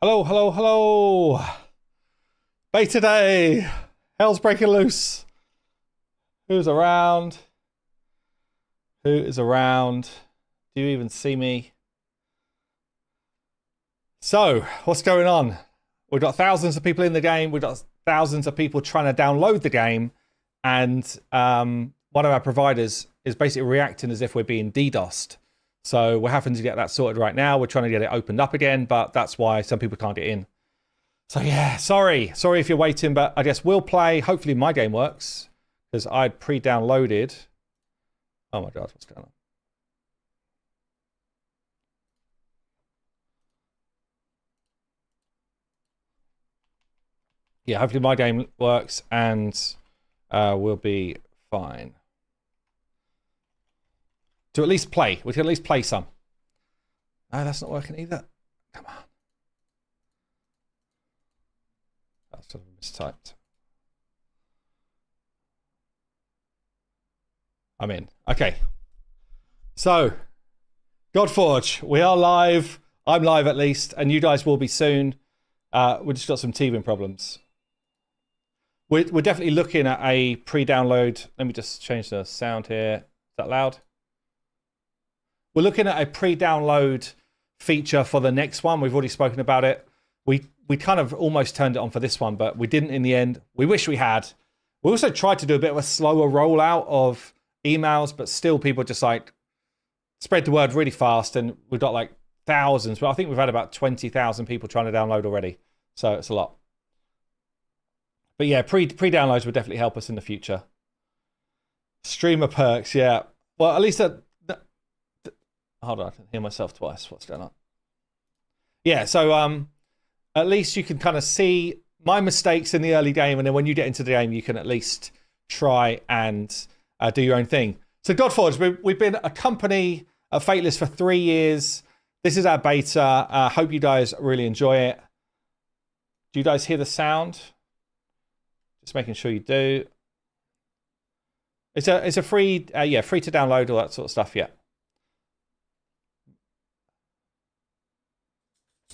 Hello, hello, hello. Beta day. Hell's breaking loose. Who's around? Who is around? Do you even see me? So, what's going on? We've got thousands of people in the game. We've got thousands of people trying to download the game. And one of our providers is basically reacting as if we're being DDoSed. So we're having to get that sorted right now. We're trying to get it opened up again, but that's why some people can't get in. So yeah, sorry if you're waiting, but I guess we'll play. Hopefully my game works because I'd pre-downloaded. Oh my God, what's going on? Yeah, hopefully my game works and we'll be fine. To at least play. We can at least play some. No, that's not working either. Come on. That's sort of mistyped. I'm in. Okay. So, Godforge. We are live. I'm live at least. And you guys will be soon. We just got some teething problems. We're definitely looking at a pre-download. Let me just change the sound here. Is that loud? We're looking at a pre-download feature for the next one. We've already spoken about it. We kind of almost turned it on for this one, but we didn't in the end. We wish we had. We also tried to do a bit of a slower rollout of emails, but still people just like spread the word really fast, and we've got like thousands. But I think we've had about 20,000 people trying to download already, so it's a lot. But yeah, pre-downloads would definitely help us in the future. Streamer perks, yeah. Well, at least hold on, I can hear myself twice. What's going on? Yeah, so at least you can kind of see my mistakes in the early game, and then when you get into the game, you can at least try and do your own thing. So Godforge, we've been a company at Fateless for 3 years. This is our beta. Hope you guys really enjoy it. Do you guys hear the sound? Just making sure you do. It's a free, free to download, all that sort of stuff, yeah.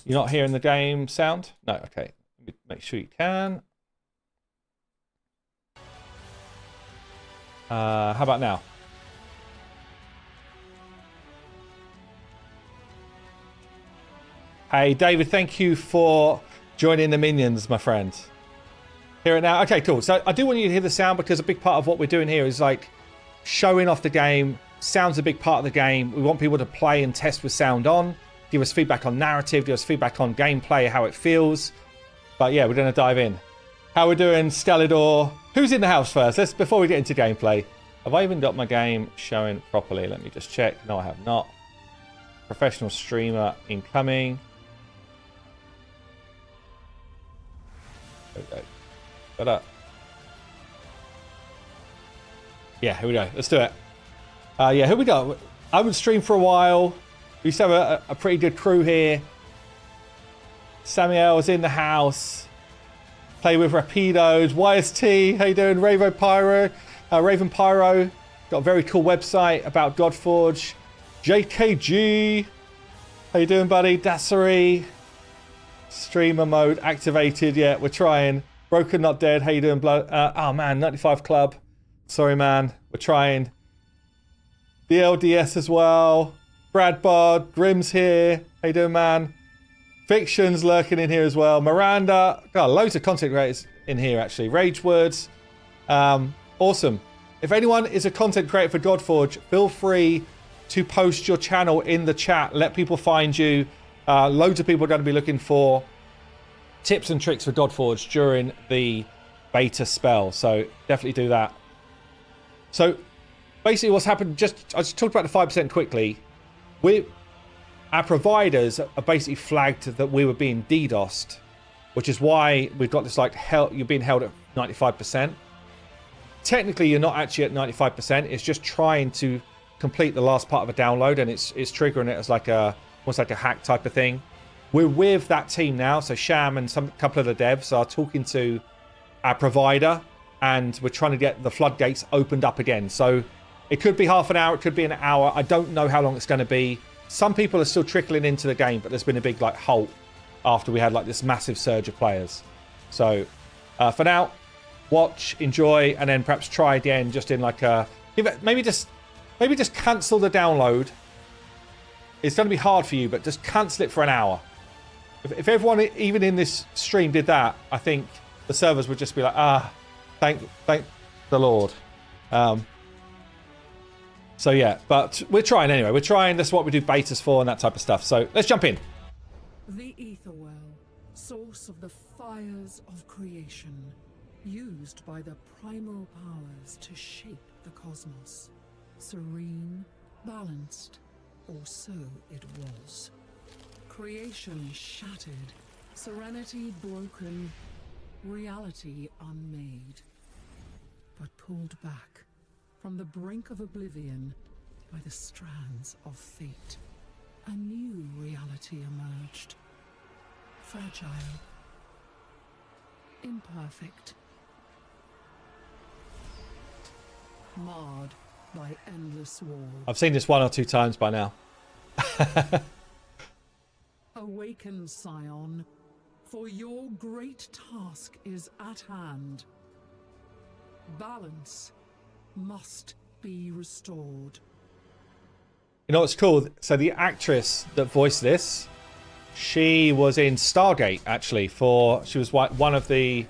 You're not hearing the game sound? No, okay. Let me make sure you can. How about now? Hey, David, thank you for joining the minions, my friend. Hear it now? Okay, cool. So I do want you to hear the sound because a big part of what we're doing here is like showing off the game. Sound's a big part of the game. We want people to play and test with sound on. Give us feedback on narrative, give us feedback on gameplay, how it feels. But yeah, we're going to dive in. How we're doing, Scalador. Who's in the house first? Before we get into gameplay. Have I even got my game showing properly? Let me just check. No, I have not. Professional streamer incoming. There we go. Got up. Yeah, here we go. Let's do it. Yeah, here we go. I haven't streamed for a while. We used to have a pretty good crew here. Samuel's in the house. Play with Rapidos. YST, how you doing? Raven Pyro. Got a very cool website about Godforge. JKG. How you doing, buddy? Dassery. Streamer mode activated. Yeah, we're trying. Broken Not Dead. How you doing, blood? Oh, man. 95 Club. Sorry, man. We're trying. The LDS as well. Brad Bod, Grim's here. How you doing, man? Fiction's lurking in here as well. Miranda. Got loads of content creators in here, actually. Ragewords. Awesome. If anyone is a content creator for Godforge, feel free to post your channel in the chat. Let people find you. Loads of people are going to be looking for tips and tricks for Godforge during the beta spell. So definitely do that. So basically what's happened, I just talked about the 5% quickly. Our providers are basically flagged that we were being DDoSed, which is why we've got this like you're being held at 95%. Technically, you're not actually at 95%. It's just trying to complete the last part of a download, and it's triggering it as like almost like a hack type of thing. We're with that team now, so Sham and a couple of the devs are talking to our provider, and we're trying to get the floodgates opened up again. So it could be half an hour, it could be an hour. I don't know how long it's going to be. Some people are still trickling into the game, but there's been a big like halt after we had like this massive surge of players. So for now, watch, enjoy, and then perhaps try again just in like a... Maybe just cancel the download. It's going to be hard for you, but just cancel it for an hour. If everyone, even in this stream, did that, I think the servers would just be like, thank the Lord. So yeah, but we're trying anyway. We're trying. That's what we do betas for and that type of stuff. So let's jump in. The Etherwell, source of the fires of creation, used by the primal powers to shape the cosmos. Serene, balanced, or so it was. Creation shattered, serenity broken, reality unmade. But pulled back from the brink of oblivion by the strands of fate. A new reality emerged. Fragile. Imperfect. Marred by endless war. I've seen this 1 or 2 times by now. Awaken, Scion, for your great task is at hand. Balance must be restored. You know what's cool? So the actress that voiced this, she was in Stargate actually. She was one of the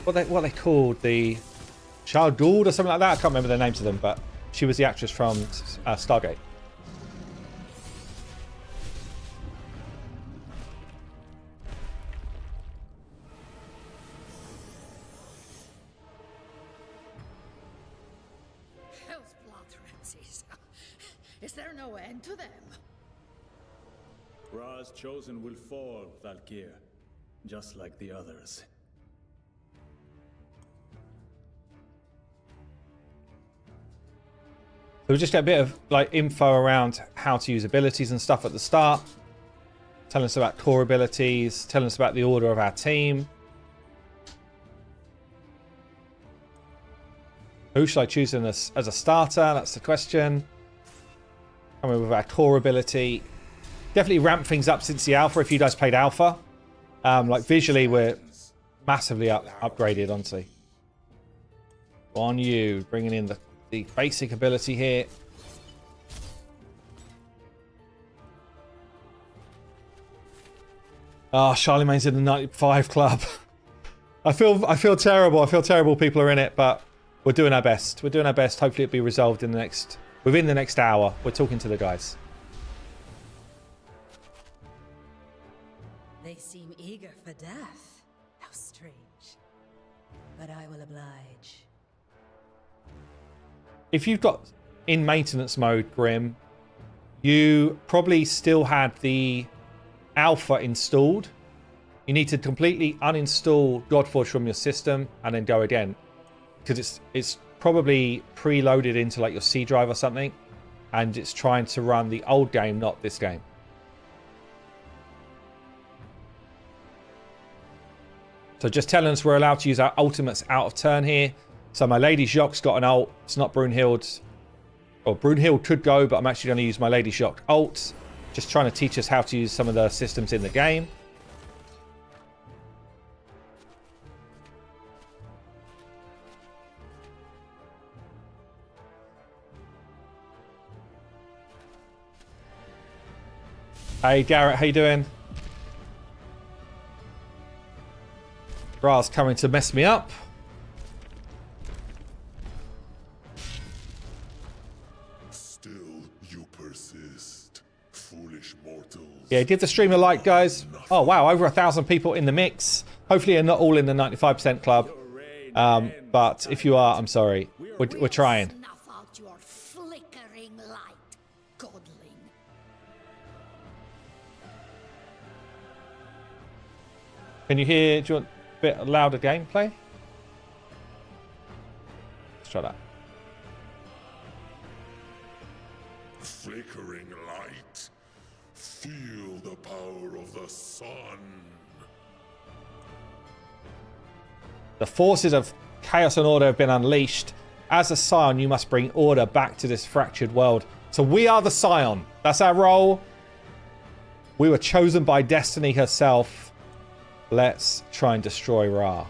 what they called, the Child or something like that. I can't remember the names of them, but she was the actress from Stargate. Is there no end to them? Ra's chosen will fall, Valkyr, just like the others. So we just get a bit of like info around how to use abilities and stuff at the start. Telling us about core abilities, telling us about the order of our team. Who should I choose as a starter? That's the question. Coming with our core ability. Definitely ramp things up since the alpha if you guys played alpha. Like visually we're massively upgraded, honestly. On you, bringing in the basic ability here. Oh, Charlemagne's in the 95 club. I feel terrible. I feel terrible people are in it, but we're doing our best. We're doing our best. Hopefully it'll be resolved within the next hour. We're talking to the guys. They seem eager for death. How strange. But I will oblige. If you've got in maintenance mode, Grim, you probably still had the alpha installed. You need to completely uninstall Godforge from your system and then go again, because it's probably preloaded into like your C drive or something, and it's trying to run the old game, not this game. So just telling us we're allowed to use our ultimates out of turn here. So my Lady Jacques got an ult. It's not Brunhild's. Or Brunhild could go, but I'm actually going to use my Lady Jacques ult. Just trying to teach us how to use some of the systems in the game. Hey Garrett, how you doing? Ra's coming to mess me up. Still you persist, foolish mortals. Yeah, give the stream a like, guys. Oh wow, over 1,000 people in the mix. Hopefully you're not all in the 95% club. But if you are, I'm sorry. We're trying. Snuff out your flickering light, godling. Can you hear? Do you want a bit louder gameplay? Let's try that. Flickering light. Feel the power of the sun. The forces of chaos and order have been unleashed. As a Scion, you must bring order back to this fractured world. So we are the Scion. That's our role. We were chosen by Destiny herself. Let's try and destroy Ra.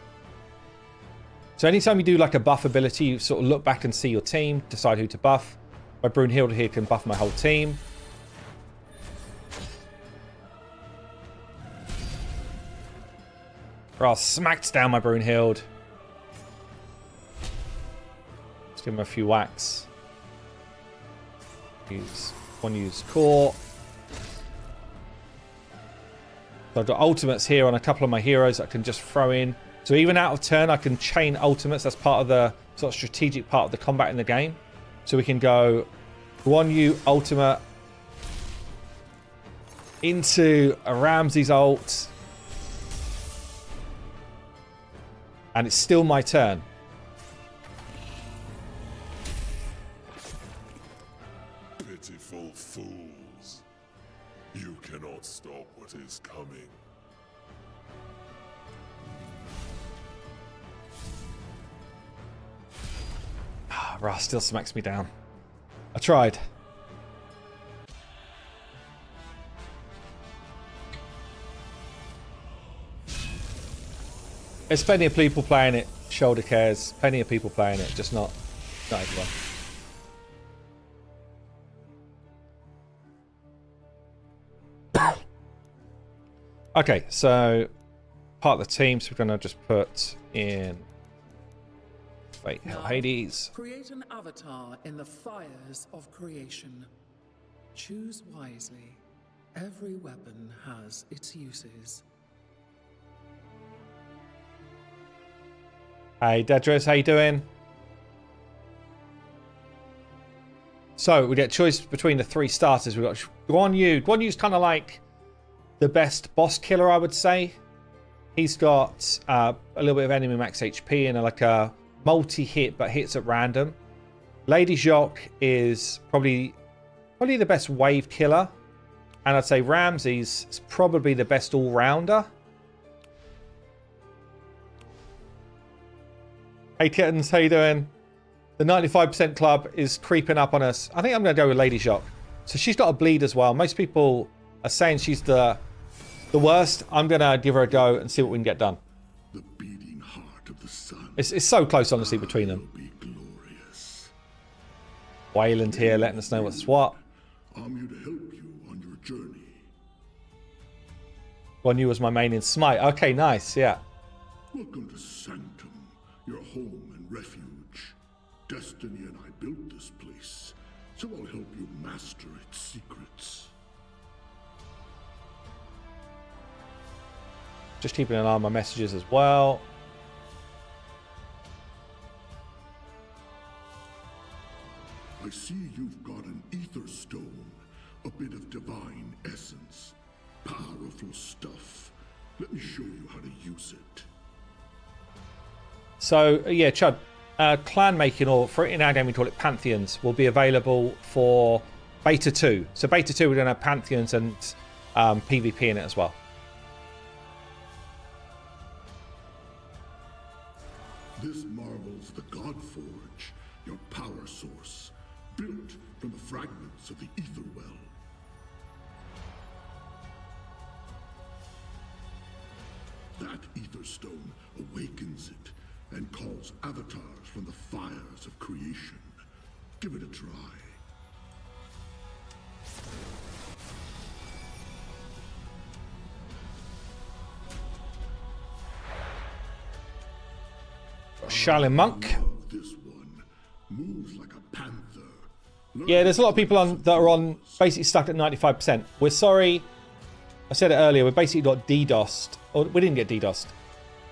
So anytime you do like a buff ability, you sort of look back and see your team, decide who to buff. My Brunhilde here can buff my whole team. Ra smacked down my Brunhilde. Let's give him a few whacks. Use core. So I've got ultimates here on a couple of my heroes that I can just throw in. So even out of turn, I can chain ultimates. That's part of the sort of strategic part of the combat in the game. So we can go Guan Yu ultimate into a Ramses ult. And it's still my turn. Pitiful fools. You cannot stop what is coming. Ra still smacks me down. I tried. There's plenty of people playing it. Shoulder cares. Plenty of people playing it. Just not everyone. Okay, so part of the team. So we're going to just put in Fate Hell Hades. Create an avatar in the fires of creation. Choose wisely. Every weapon has its uses. Hey, Dedris, how you doing? So we get choice between the three starters. We've got Guan Yu. Guan Yu's kind of like the best boss killer, I would say. He's got a little bit of enemy max HP and like a multi-hit, but hits at random. Lady Jacques is probably the best wave killer. And I'd say Ramses is probably the best all-rounder. Hey kittens, how you doing? The 95% club is creeping up on us. I think I'm going to go with Lady Jacques. So she's got a bleed as well. Most people are saying she's the worst. I'm going to give her a go and see what we can get done. The beating heart of the sun. It's so close, honestly, between them. Will be glorious. Wayland here letting us know what's what. I'm here to help you on your journey. Guan Yu was my main in Smite. Okay, nice, yeah. Welcome to Sanctum, your home and refuge. Destiny and I built this place, so I'll help you master its secrets. Just keeping an eye on my messages as well. I see you've got an ether stone, a bit of divine essence. Powerful stuff. Let me show you how to use it. So, yeah, Chud, clan making, or for in our game we call it Pantheons, will be available for Beta 2. So Beta 2 we're going to have Pantheons and PvP in it as well. This marvel's the Godforge, your power source, built from the fragments of the ether well. That ether stone awakens it and calls avatars from the fires of creation. Give it a try. Shaolin Monk. This one moves like a panther. Yeah, there's a lot of people that are on basically stuck at 95%. We're sorry. I said it earlier. We basically got DDoSed. Or we didn't get DDoSed.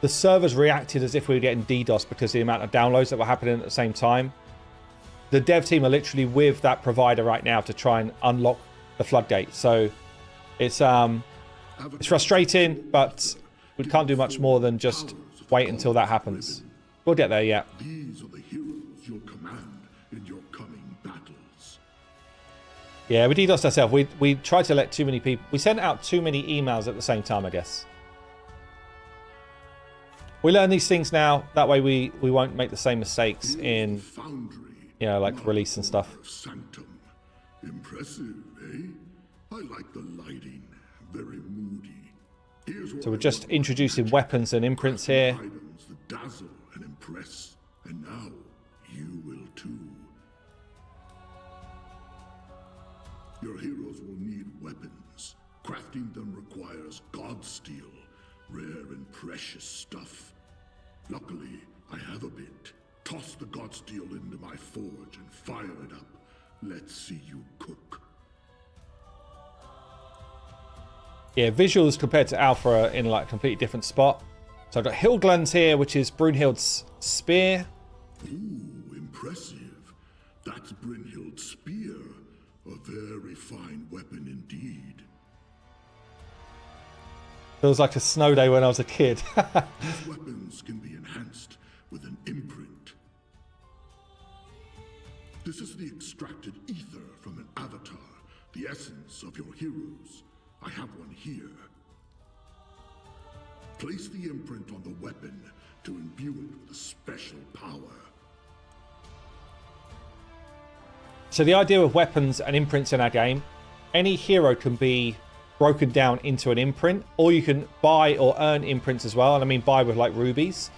The servers reacted as if we were getting DDoSed because of the amount of downloads that were happening at the same time. The dev team are literally with that provider right now to try and unlock the floodgate. So it's frustrating, but we can't do much more than just wait until that happens. We'll get there, yeah. These are the heroes you'll command in your coming battles. Yeah, we DDoSed ourselves. We tried to let too many people... We sent out too many emails at the same time, I guess. We learn these things now. That way we won't make the same mistakes in, you know, like release and stuff. Sanctum. Impressive, eh? I like the lighting. very moody. Here's So we're just introducing weapons and imprints here. items that dazzle and impress, and now you will too. Your heroes will need weapons. Crafting them requires god steel, rare and precious stuff. Luckily, I have a bit. Toss the god steel into my forge and fire it up. Let's see you cook. Yeah, visuals compared to Alpha are in like a completely different spot. So I've got Hildglenn's here, which is Brunhild's spear. Ooh, impressive. That's Brynhild's spear. A very fine weapon indeed. Feels like a snow day when I was a kid. These weapons can be enhanced with an imprint. This is the extracted ether from an avatar, the essence of your heroes. I have one here. Place the imprint on the weapon to imbue it with a special power. So the idea of weapons and imprints in our game, any hero can be broken down into an imprint, or you can buy or earn imprints as well. And I mean buy with like rubies.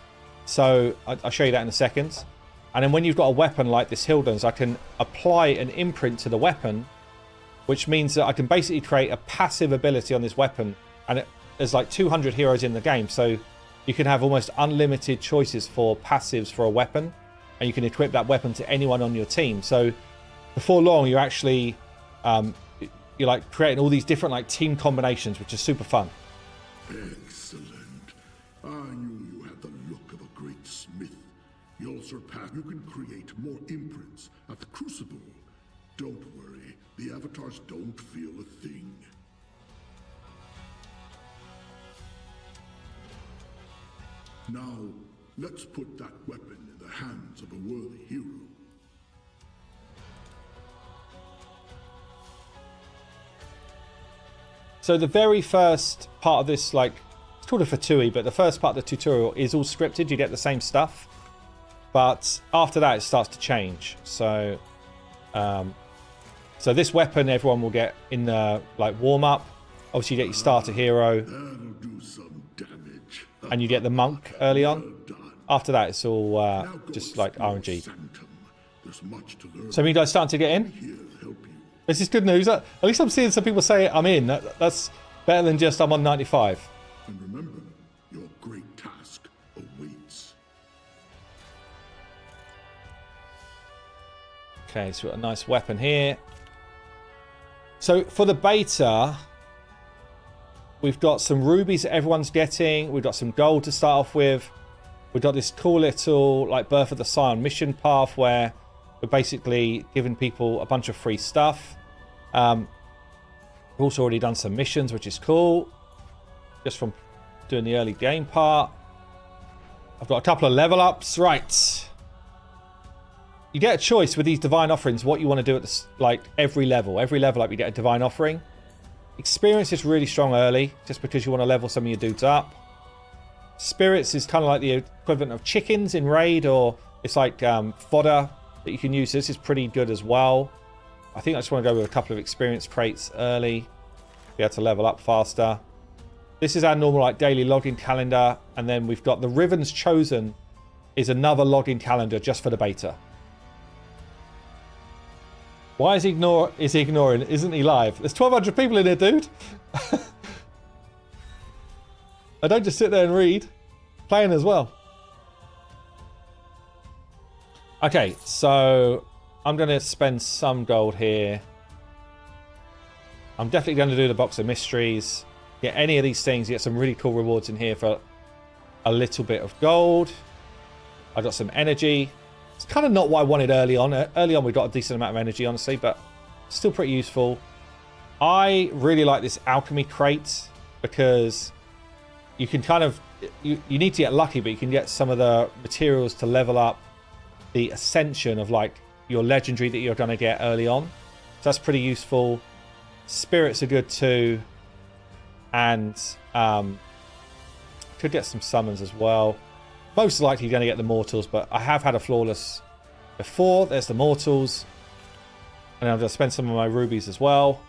So I'll show you that in a second. And then when you've got a weapon like this Hilden's, I can apply an imprint to the weapon, which means that I can basically create a passive ability on this weapon. And there's like 200 heroes in the game, so you can have almost unlimited choices for passives for a weapon, and you can equip that weapon to anyone on your team. So before long, you're actually you're like creating all these different like team combinations, which is super fun. Excellent. I knew you had the look of a great smith. You'll surpass. You can create more imprints at the Crucible. Don't worry, the avatars don't feel a thing. Now, let's put that weapon in the hands of a worthy hero. So the very first part of this, like, it's called a Fatui, but the first part of the tutorial is all scripted. You get the same stuff. But after that, it starts to change. So so this weapon, everyone will get in the, like, warm-up. Obviously, you get your starter hero. That'll do some damage. And you get the monk early on. Well done. After that, it's all Now go just like explore RNG. Sanctum. There's much to learn. So you guys starting to get in? Here to help you. This is good news. At least I'm seeing some people say I'm in. That's better than just I'm on 95. And remember, your great task awaits. Okay, so we've got a nice weapon here. So for the beta, we've got some rubies that everyone's getting. We've got some gold to start off with. We've got this cool little like Birth of the Scion mission path where we're basically giving people a bunch of free stuff. We've also already done some missions, which is cool. Just from doing the early game part. I've got a couple of level ups. Right. You get a choice with these divine offerings what you want to do at this, like every level. Every level up you get a divine offering. Experience is really strong early, just because you want to level some of your dudes up. Spirits is kind of like the equivalent of chickens in Raid, or it's like fodder that you can use. This is pretty good as well. I think I just want to go with a couple of experience crates early. Be able to level up faster. This is our normal like daily login calendar, and then we've got the Riven's Chosen is another login calendar just for the beta. Why is he ignoring? Isn't he live? There's 1,200 people in here, dude. I don't just sit there and read. Playing as well. Okay, so I'm going to spend some gold here. I'm definitely going to do the box of mysteries. Get any of these things. You get some really cool rewards in here for a little bit of gold. I got some energy. It's kind of not what I wanted early on. Early on, we got a decent amount of energy, honestly, but still pretty useful. I really like this alchemy crate because you can kind of... You need to get lucky, but you can get some of the materials to level up the ascension of, like, your legendary that you're going to get early on. So that's pretty useful. Spirits are good too. And could get some summons as well. Most likely you're going to get the mortals, but I have had a flawless before. There's the mortals. And I'm going to spend some of my rubies as well.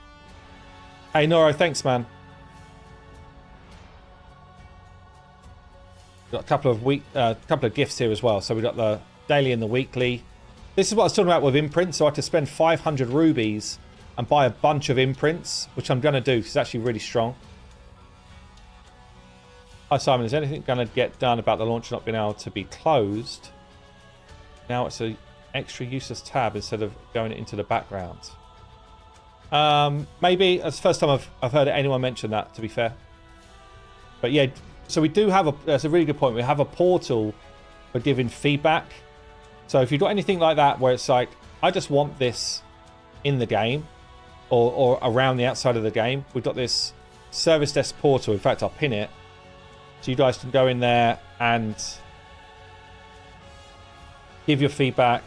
Hey, Noro, thanks, man. Got a couple of gifts here as well. So we got the daily and the weekly. This is what I was talking about with imprints. So I had to spend 500 rubies and buy a bunch of imprints, which I'm going to do because it's actually really strong. Hi Simon, is anything going to get done about the launch not being able to be closed? Now it's an extra useless tab instead of going into the background. Maybe. That's the first time I've heard anyone mention that, to be fair. But yeah, so we do have that's a really good point. We have a portal for giving feedback. So if you've got anything like that where it's like, I just want this in the game or around the outside of the game, we've got this service desk portal. In fact, I'll pin it. So you guys can go in there and give your feedback.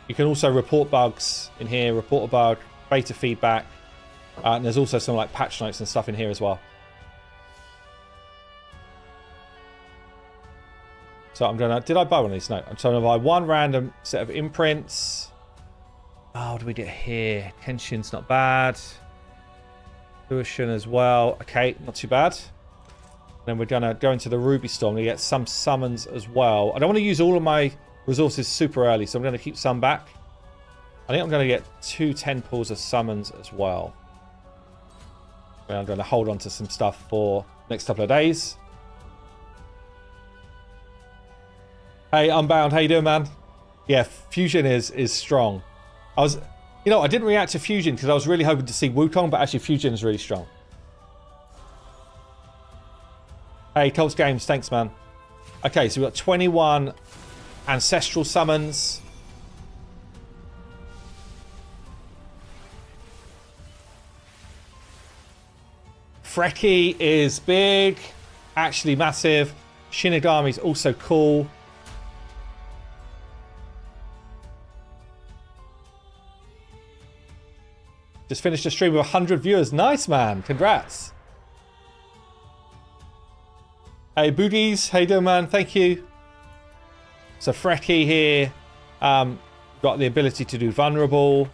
You can also report bugs in here, report a bug, beta feedback. And there's also some like patch notes and stuff in here as well. So I'm going to... Did I buy one of these? No. I'm trying to buy one random set of imprints. Oh, what do we get here? Kenshin's not bad. Tuition as well. Okay, not too bad. Then we're going to go into the Ruby Storm to get some summons as well. I don't want to use all of my resources super early, so I'm going to keep some back. I think I'm going to get 2 10 pools of summons as well. And I'm going to hold on to some stuff for next couple of days. Hey, Unbound, how you doing, man? Yeah, Fusion is strong. I didn't react to Fusion because I was really hoping to see Wukong, but actually Fusion is really strong. Hey, Colts Games, thanks, man. Okay, so we've got 21 Ancestral Summons. Freki is big, actually massive. Shinigami is also cool. Just finished a stream with 100 viewers. Nice, man. Congrats. Hey, Boogies. How you doing, man? Thank you. So, Freki here. Got the ability to do vulnerable.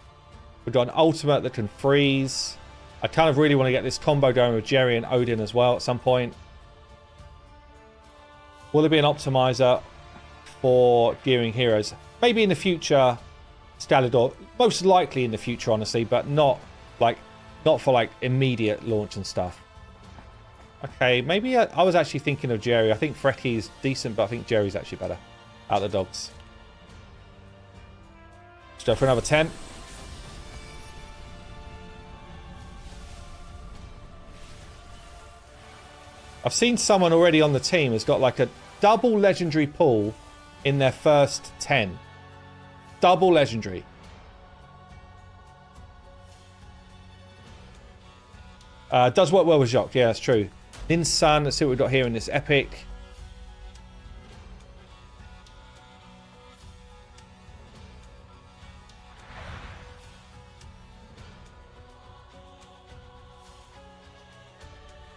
We've got an ultimate that can freeze. I kind of really want to get this combo going with Jerry and Odin as well at some point. Will there be an optimizer for gearing heroes? Maybe in the future, Scalador. Most likely in the future, honestly, but not for immediate launch and stuff. Okay, maybe I was actually thinking of Jerry. I think Freki's decent, but I think Jerry's actually better. Out the dogs. Let's go for another 10. I've seen someone already on the team has got like a double legendary pull in their first 10. Double legendary. Does work well with Jacques. Yeah, that's true. Nin's Sun. Let's see what we've got here in this epic.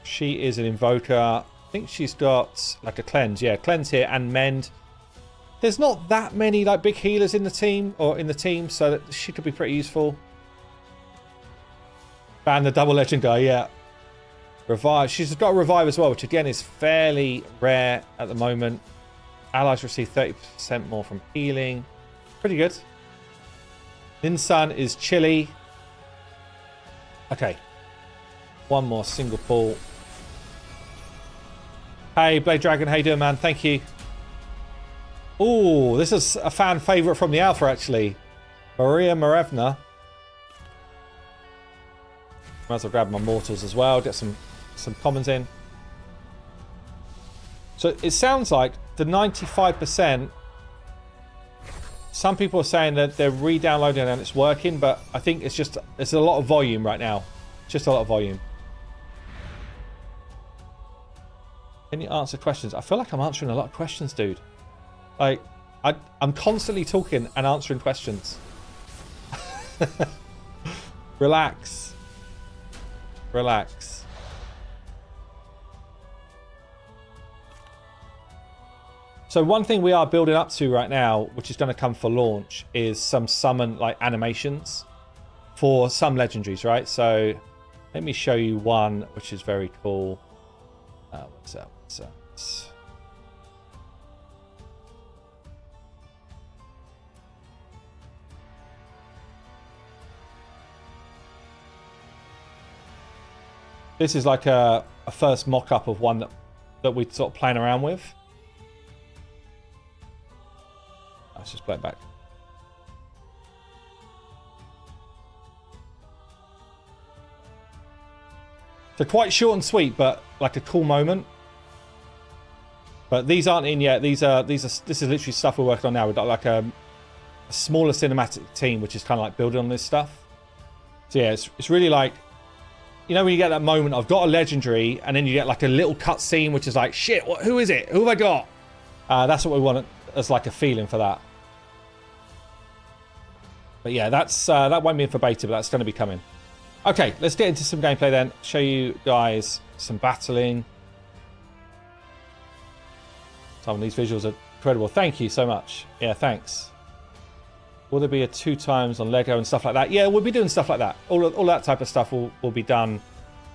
She is an invoker. I think she's got like a cleanse. Yeah, cleanse here and mend. There's not that many like big healers in the team so that she could be pretty useful. Ban the double legend guy, yeah. Revive. She's got a revive as well, which again is fairly rare at the moment. Allies receive 30% more from healing. Pretty good. Ninsun is chilly. Okay. One more single pull. Hey, Blade Dragon, how you doing, man? Thank you. Oh, this is a fan favorite from the alpha, actually. Maria Marevna. Might as well grab my mortals as well. Get some commons in. So it sounds like the 95%. Some people are saying that they're re-downloading and it's working, but I think it's a lot of volume right now. Just a lot of volume. Can you answer questions? I feel like I'm answering a lot of questions, dude. Like, I'm constantly talking and answering questions. Relax. Relax. So one thing we are building up to right now, which is going to come for launch, is some summon like animations for some legendaries, right? So let me show you one which is very cool. What's that? This is like a first mock-up of one that we're sort of playing around with. Let's just play it back. So quite short and sweet, but like a cool moment. But these aren't in yet. This is literally stuff we're working on now. We've got like a smaller cinematic team, which is kind of like building on this stuff. So yeah, it's really like, you know, when you get that moment, I've got a legendary, and then you get like a little cut scene, which is like, shit, who is it? Who have I got? That's what we want as like a feeling for that. But yeah, that won't be in for beta, but that's going to be coming. Okay, let's get into some gameplay then. Show you guys some battling. Some of these visuals are incredible. Thank you so much. Yeah, thanks. Will there be a 2 times on Lego and stuff like that? Yeah, we'll be doing stuff like that. All that type of stuff will be done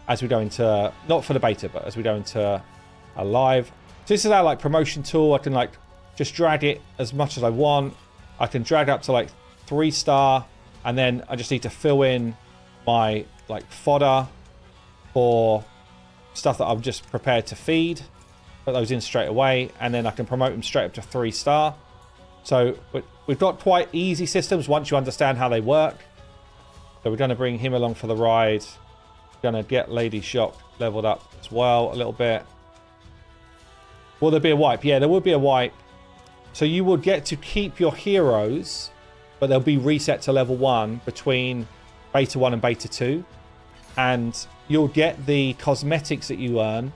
as we go into, not for the beta, but as we go into a live. So this is our like promotion tool. I can like just drag it as much as I want. I can drag up to like 3-star, and then I just need to fill in my like fodder for stuff that I'm just prepared to feed. Put those in straight away, and then I can promote them straight up to 3-star. So we've got quite easy systems once you understand how they work. So we're going to bring him along for the ride. Going to get Lady Shock leveled up as well a little bit. Will there be a wipe? Yeah, there will be a wipe. So you will get to keep your heroes, but they'll be reset to level 1 between beta 1 and beta 2. And you'll get the cosmetics that you earn,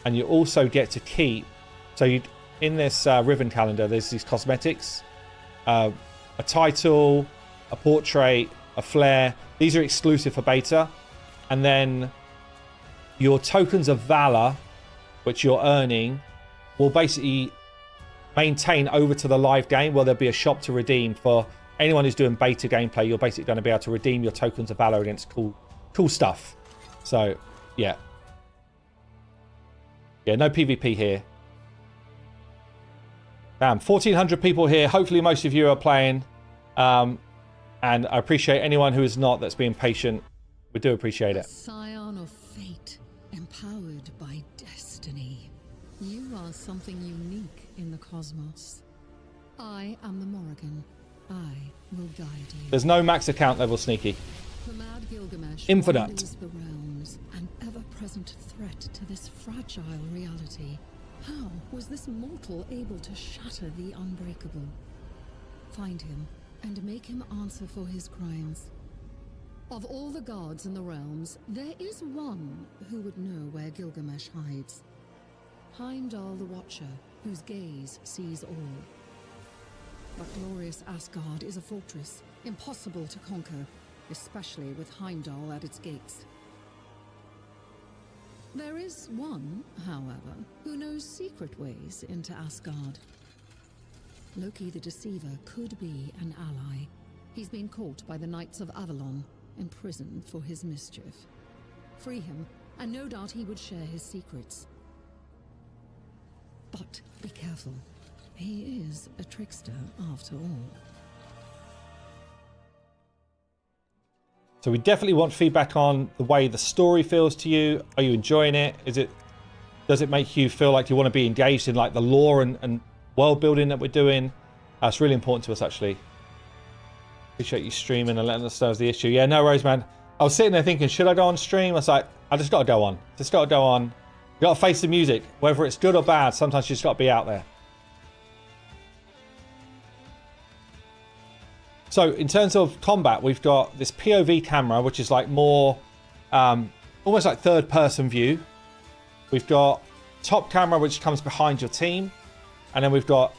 and you also get to keep. So you, in this ribbon calendar, there's these cosmetics, a title, a portrait, a flare. These are exclusive for beta. And then your tokens of valor, which you're earning, will basically maintain over to the live game, where there'll be a shop to redeem for anyone who's doing beta gameplay. You're basically going to be able to redeem your tokens of valor against cool stuff. So yeah, no PvP here. Damn, 1,400 people here. Hopefully most of you are playing, and I appreciate anyone who is not, that's being patient. We do appreciate it. Scion of fate, empowered by destiny. You are something unique in the cosmos. I am the Morrigan. I will guide you. There's no max account level, Sneaky. The mad Gilgamesh Infinite. wanders the realms, an ever-present threat to this fragile reality. How was this mortal able to shatter the unbreakable? Find him and make him answer for his crimes. Of all the gods in the realms, there is one who would know where Gilgamesh hides. Heimdall the Watcher, whose gaze sees all. But glorious Asgard is a fortress, impossible to conquer, especially with Heimdall at its gates. There is one, however, who knows secret ways into Asgard. Loki the Deceiver could be an ally. He's been caught by the Knights of Avalon, imprisoned for his mischief. Free him, and no doubt he would share his secrets. But be careful. He is a trickster after all. So we definitely want feedback on the way the story feels to you. Are you enjoying it? Does it make you feel like you want to be engaged in like the lore and world building that we're doing? That's really important to us, actually. Appreciate you streaming and letting us know the issue. Yeah, no worries, man. I was sitting there thinking, should I go on stream? I was like, I just got to go on. Just got to go on. You got to face the music. Whether it's good or bad, sometimes you just got to be out there. So in terms of combat, we've got this POV camera, which is like more, almost like third-person view. We've got top camera, which comes behind your team. And then we've got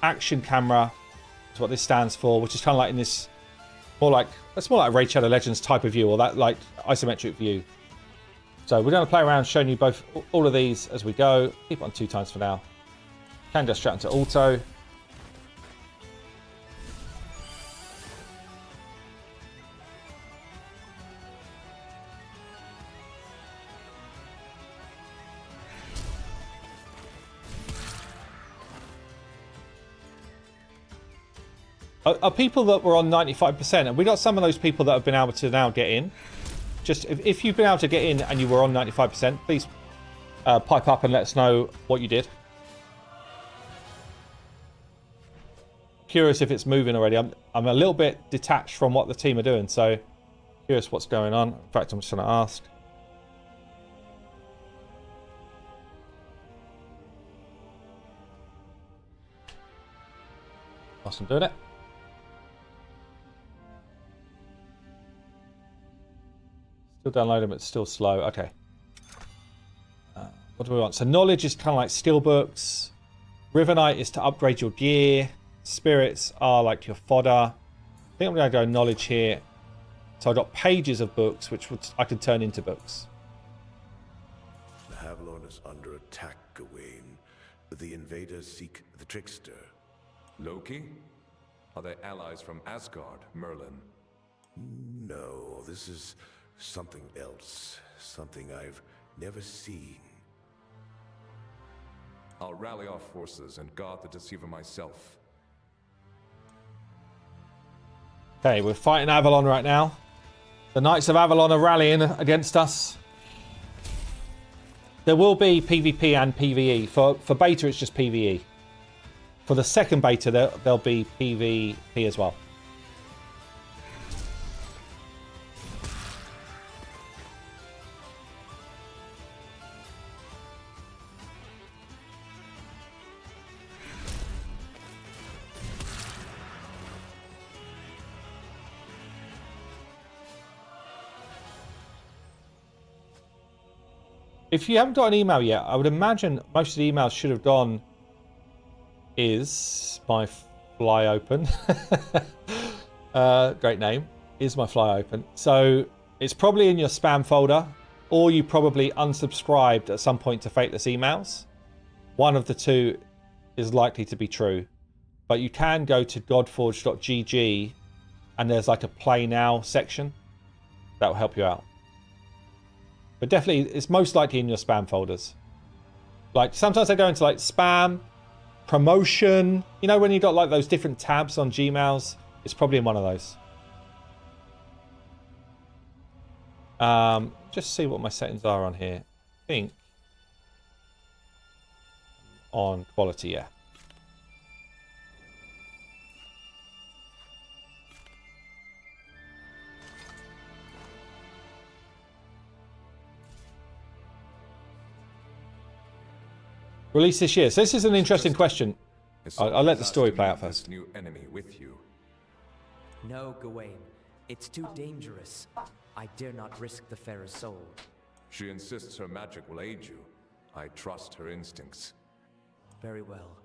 action camera, is what this stands for, which is kind of like in this, it's more like a Raid Shadow Legends type of view, or that like isometric view. So we're going to play around showing you both all of these as we go. Keep it on 2 times for now. Can go straight into auto. Are people that were on 95%, and we got some of those people that have been able to now get in, just if you've been able to get in and you were on 95%, please pipe up and let us know what you did. Curious if it's moving already. I'm a little bit detached from what the team are doing, so curious what's going on. In fact, I'm just going to ask. Whilst I'm doing it. Still downloading, but it's still slow. Okay. What do we want? So knowledge is kind of like skill books. River Knight is to upgrade your gear. Spirits are like your fodder. I think I'm going to go knowledge here. So I've got pages of books, which I could turn into books. The Avalon is under attack, Gawain. The invaders seek the trickster. Loki? Are they allies from Asgard, Merlin? No, this is something else. Something I've never seen. I'll rally our forces and guard the Deceiver myself. Okay, we're fighting Avalon right now. The Knights of Avalon are rallying against us. There will be PvP and PvE. For beta, it's just PvE. For the second beta, there'll be PvP as well. If you haven't got an email yet, I would imagine most of the emails should have gone. Is my fly open? Great name. Is my fly open? So it's probably in your spam folder, or you probably unsubscribed at some point to Fateless emails. One of the two is likely to be true. But you can go to godforge.gg and there's like a play now section. That will help you out. But definitely, it's most likely in your spam folders. Like, sometimes I go into, like, spam, promotion. You know, when you got, like, those different tabs on Gmails? It's probably in one of those. Just see what my settings are on here. I think on quality, yeah. Release this year. So this is an interesting question. I'll let the story play out first. New enemy with you. No, Gawain. It's too dangerous. I dare not risk the fairest soul. She insists her magic will aid you. I trust her instincts. Very well.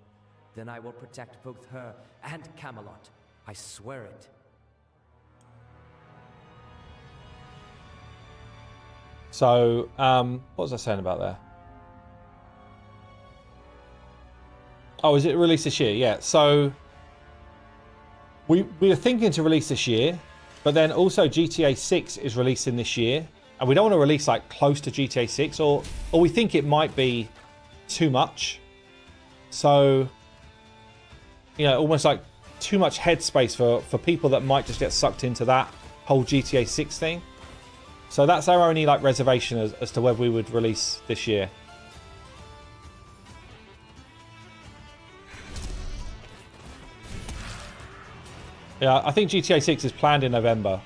Then I will protect both her and Camelot. I swear it. So, what was I saying about there? Oh, is it released this year? Yeah. So we are thinking to release this year, but then also GTA 6 is releasing this year, and we don't want to release like close to GTA 6, or we think it might be too much. So, you know, almost like too much headspace for people that might just get sucked into that whole GTA 6 thing. So that's our only like reservation as to whether we would release this year. Yeah, I think GTA 6 is planned in November.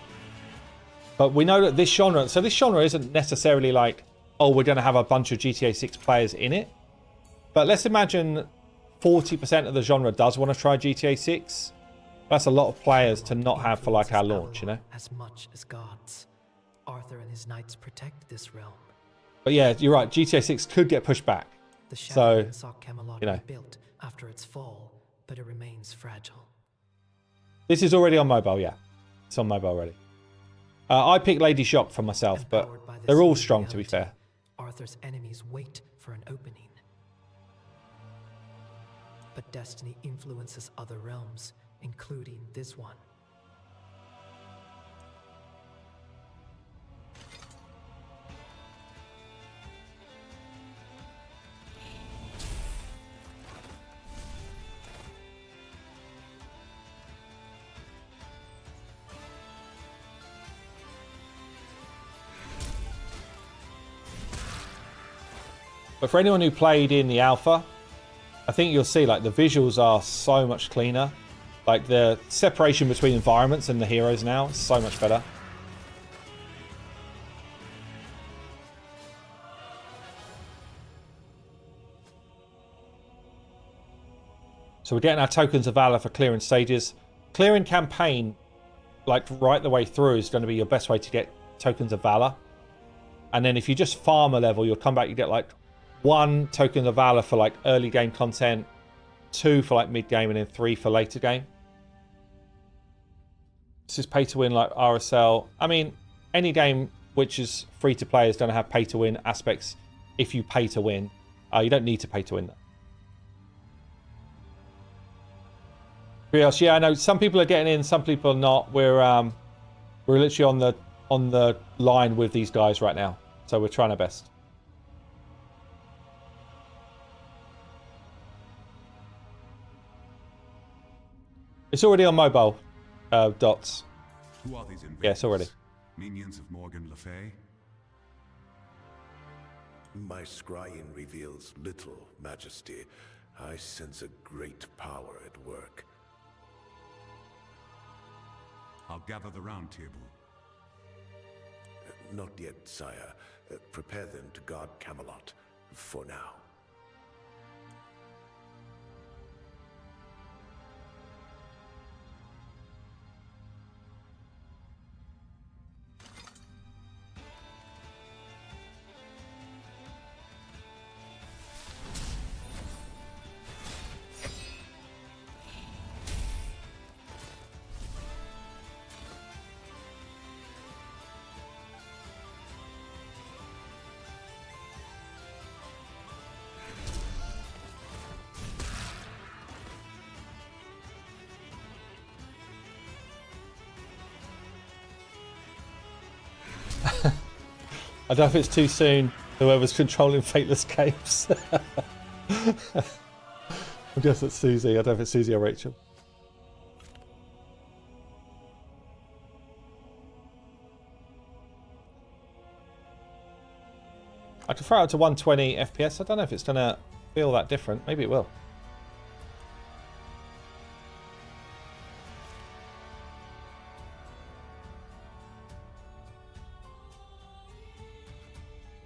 But we know that this genre... So this genre isn't necessarily like, oh, we're going to have a bunch of GTA 6 players in it. But let's imagine 40% of the genre does want to try GTA 6. That's a lot of players to not have for like our launch, you know? As much as gods. Arthur and his knights protect this realm. But yeah, you're right. GTA 6 could get pushed back. The So, Shadow saw Camelot you know. built after its fall, but it remains fragile. This is already on mobile, yeah. It's on mobile already. I picked Lady Shock for myself, but Empowered by this they're all new strong, to be reality, fair. Arthur's enemies wait for an opening. But destiny influences other realms, including this one. But for anyone who played in the alpha, I think you'll see like the visuals are so much cleaner. Like the separation between environments and the heroes now is so much better. So we're getting our tokens of valor for clearing stages. Clearing campaign, like right the way through, is going to be your best way to get tokens of valor. And then if you just farm a level, you'll come back, you get like 1 token of valor for like early game content, 2 for like mid game, and then 3 for later game. This is pay to win like RSL. I mean, any game which is free to play is going to have pay to win aspects if you pay to win. You don't need to pay to win that. Yeah, I know some people are getting in, some people are not. We're literally on the line with these guys right now, so we're trying our best. It's already on mobile, Dots. Who are these invaders? Yes, already. Minions of Morgan Le Fay? My scrying reveals little, Majesty. I sense a great power at work. I'll gather the round table. Not yet, sire. Prepare them to guard Camelot, for now. I don't know if it's too soon, whoever's controlling Fateless Games. I guess it's Susie. I don't know if it's Susie or Rachel. I can throw it to 120 FPS. I don't know if it's going to feel that different. Maybe it will.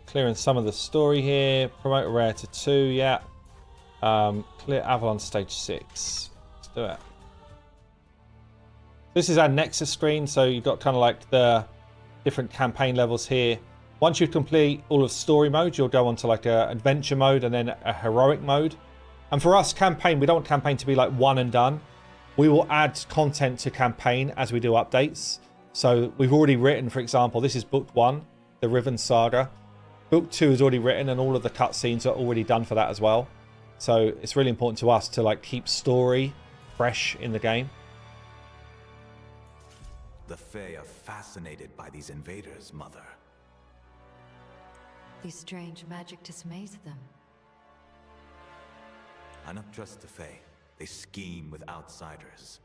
Clearing some of the story here. Promote rare to 2, yeah. Clear Avalon stage 6. Let's do it. This is our Nexus screen, so you've got kind of like the different campaign levels here. Once you complete all of story mode, you'll go on to like a adventure mode and then a heroic mode. And for us, campaign, we don't want campaign to be like one and done. We will add content to campaign as we do updates. So we've already written, for example, this is book 1, the Riven Saga. Book 2 is already written and all of the cutscenes are already done for that as well. So it's really important to us to like keep story fresh in the game. The Fae are fascinated by these invaders, Mother. The strange magic dismays them. I not trust the Fae. They scheme with outsiders.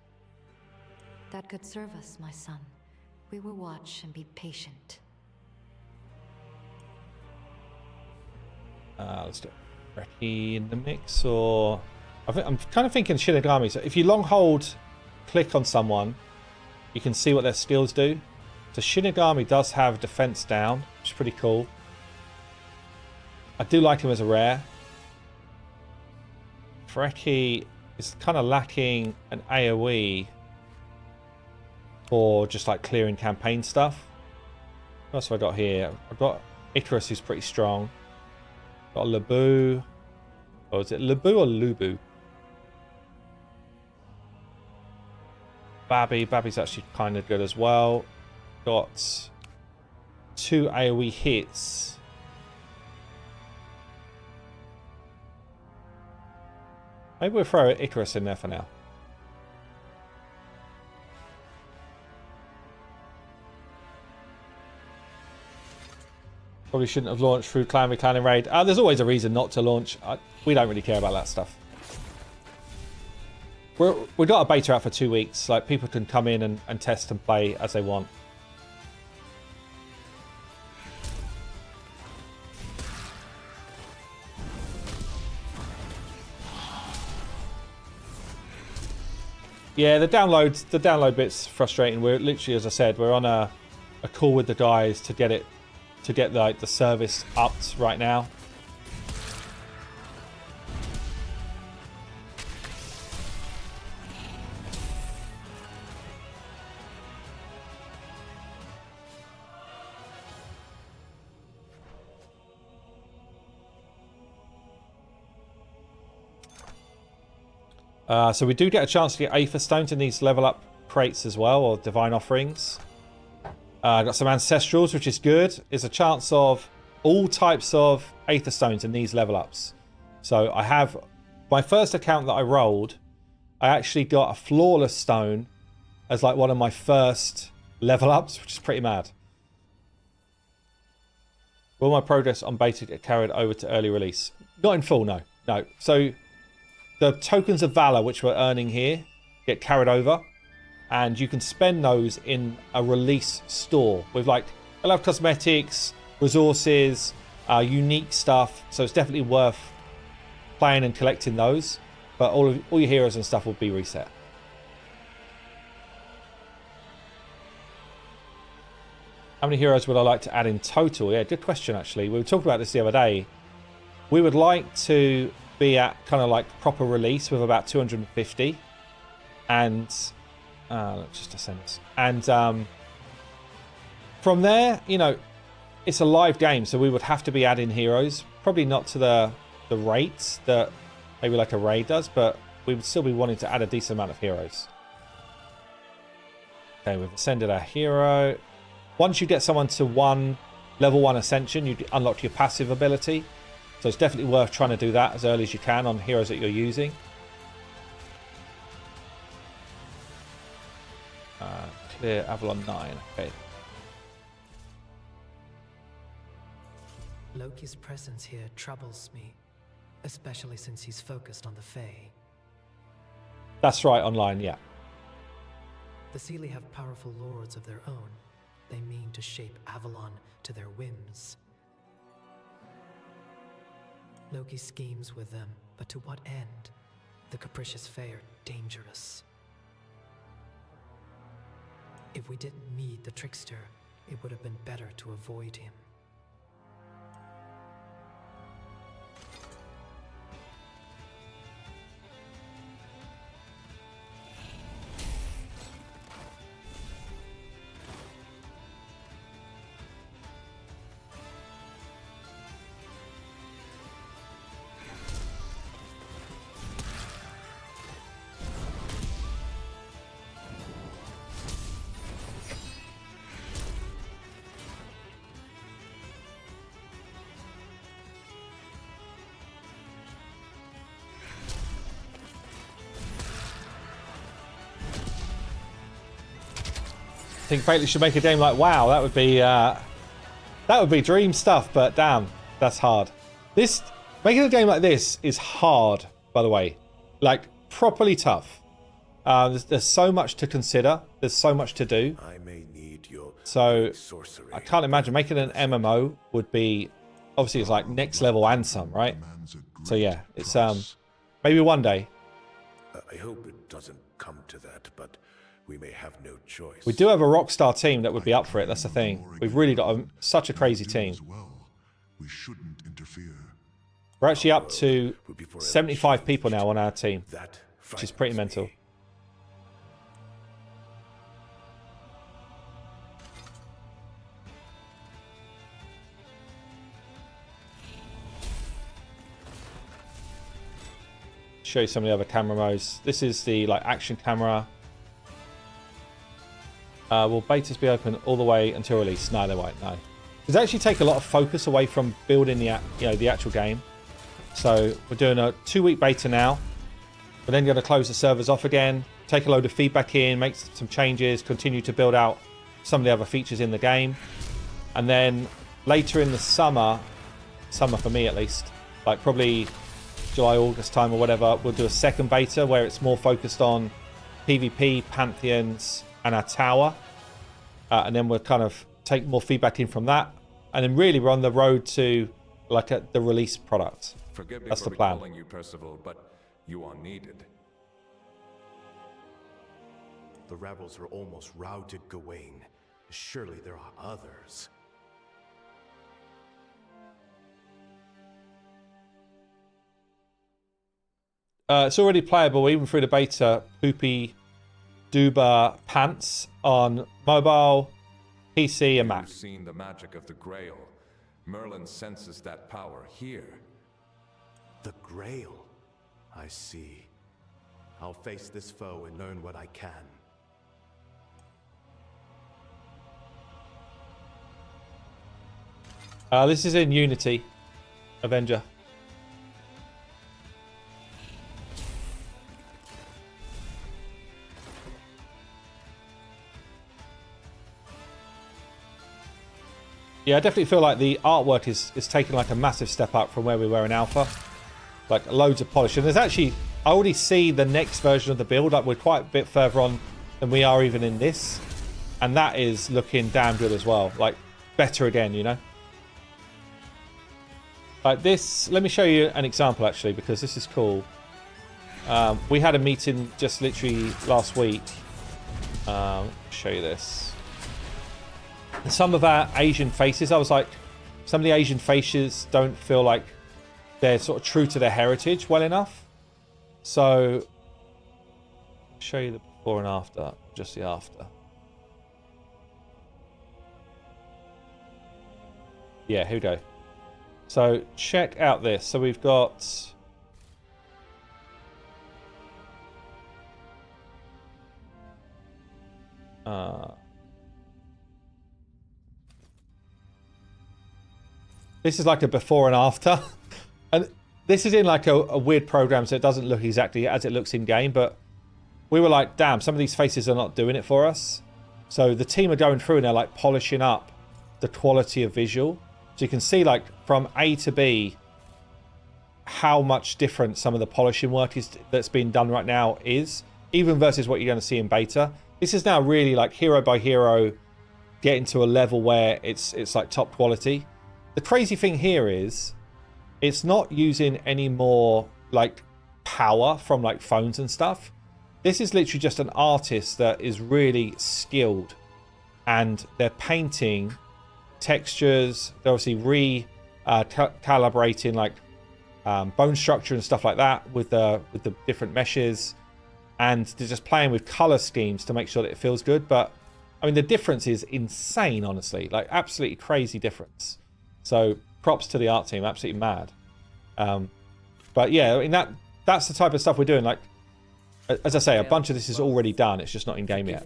That could serve us, my son. We will watch and be patient. Let's do Reki in the mix, or I'm kind of thinking Shinigami. So if you long hold, click on someone, you can see what their skills do. So Shinigami does have defense down, which is pretty cool. I do like him as a rare. Reki is kind of lacking an AoE for just like clearing campaign stuff. What else have I got here? I've got Icarus, who's pretty strong. Got Lebu. Oh, is it Lebu or Lubu? Babby's actually kind of good as well. Got 2 AoE hits. Maybe we'll throw Icarus in there for now. Probably shouldn't have launched through Clan v Clan and Raid. There's always a reason not to launch. We don't really care about that stuff. We've got a beta out for 2 weeks. Like, people can come in and test and play as they want. Yeah, the download bit's frustrating. We're literally, as I said, we're on a call with the guys to get like the service upped right now. So we do get a chance to get Aether Stones in these level up crates as well, or Divine Offerings. Got some Ancestrals, which is good. There's a chance of all types of Aether Stones in these level ups. So I have my first account that I rolled, I actually got a Flawless Stone as like one of my first level ups, which is pretty mad. Will my progress on beta get carried over to early release? Not in full, no. No. So the tokens of valor which we're earning here get carried over, and you can spend those in a release store with like a lot of cosmetics, resources, unique stuff. So it's definitely worth playing and collecting those. But all your heroes and stuff will be reset. How many heroes would I like to add in total? Yeah, good question actually. We were talking about this the other day. We would like to be at kind of like proper release with about 250, and let's just ascend this. And from there, you know, it's a live game, so we would have to be adding heroes. Probably not to the rates that maybe like a raid does, but we would still be wanting to add a decent amount of heroes. Okay, we've ascended our hero. Once you get someone to level 1 ascension, you unlock your passive ability. So it's definitely worth trying to do that as early as you can on heroes that you're using. Clear Avalon 9. Okay. Loki's presence here troubles me, especially since he's focused on the Fae. That's right, online, yeah. The Seelie have powerful lords of their own. They mean to shape Avalon to their whims. Loki schemes with them, but to what end? The capricious Fae are dangerous. If we didn't meet the trickster, it would have been better to avoid him. I think Fateless should make a game like WoW. That would be dream stuff, but damn, that's hard. Making a game like this is hard, by the way. Like, properly tough. There's so much to consider. There's so much to do. I may need your sorcery. I can't imagine making an MMO would be, obviously it's like next level and some, right? So yeah, it's maybe one day. I hope it doesn't come to that, but we may have no choice. We do have a rockstar team that would be up for it. That's the thing. We've really got such a crazy team. We shouldn't interfere. We're actually up to 75 people now on our team, which is pretty mental. Show you some of the other camera modes. This is the like action camera. Will betas be open all the way until release? No, they won't. No, does actually take a lot of focus away from building the the actual game. So we're doing a 2-week beta now. We're then going to close the servers off again, take a load of feedback in, make some changes, continue to build out some of the other features in the game, and then later in the summer for me at least, like probably July, August time or whatever, we'll do a second beta where it's more focused on PvP, Pantheons, and our tower, and then we'll kind of take more feedback in from that, and then really we're on the road to like the release product. Forgive me That's for the plan. recalling you, Percival, but you are needed. The rebels are almost routed Gawain. Surely there are others. It's already playable even through the beta. Poopy Duba Pants on mobile, PC, and Mac. You've seen the magic of the Grail. Merlin senses that power here. The Grail. I see. I'll face this foe and learn what I can. This is in Unity, Avenger. Yeah, I definitely feel like the artwork is taking like a massive step up from where we were in Alpha. Like loads of polish. And there's actually, I already see the next version of the build. Like we're quite a bit further on than we are even in this. And that is looking damn good as well. Like better again, you know. Like this, let me show you an example actually, because this is cool. We had a meeting just literally last week. Show you this. And some of our Asian faces, I was like, some of the Asian faces don't feel like they're sort of true to their heritage well enough. So, show you the before and after, just the after. Yeah, here we go. So, check out this. So, we've got... this is like a before and after. And this is in like a weird program, so it doesn't look exactly as it looks in game, but we were like, damn, some of these faces are not doing it for us. So the team are going through and they're like polishing up the quality of visual. So you can see like from A to B how much different some of the polishing work is that's being done right now is, even versus what you're going to see in beta. This is now really like hero by hero getting to a level where it's like top quality. The crazy thing here is it's not using any more like power from like phones and stuff. This is literally just an artist that is really skilled, and they're painting textures. They're obviously calibrating like bone structure and stuff like that with the different meshes, and they're just playing with color schemes to make sure that it feels good. But I mean, the difference is insane, honestly, like absolutely crazy difference. So props to the art team, absolutely mad. But yeah, I mean that's the type of stuff we're doing. Like, as I say, a bunch of this is already done. It's just not in game yet.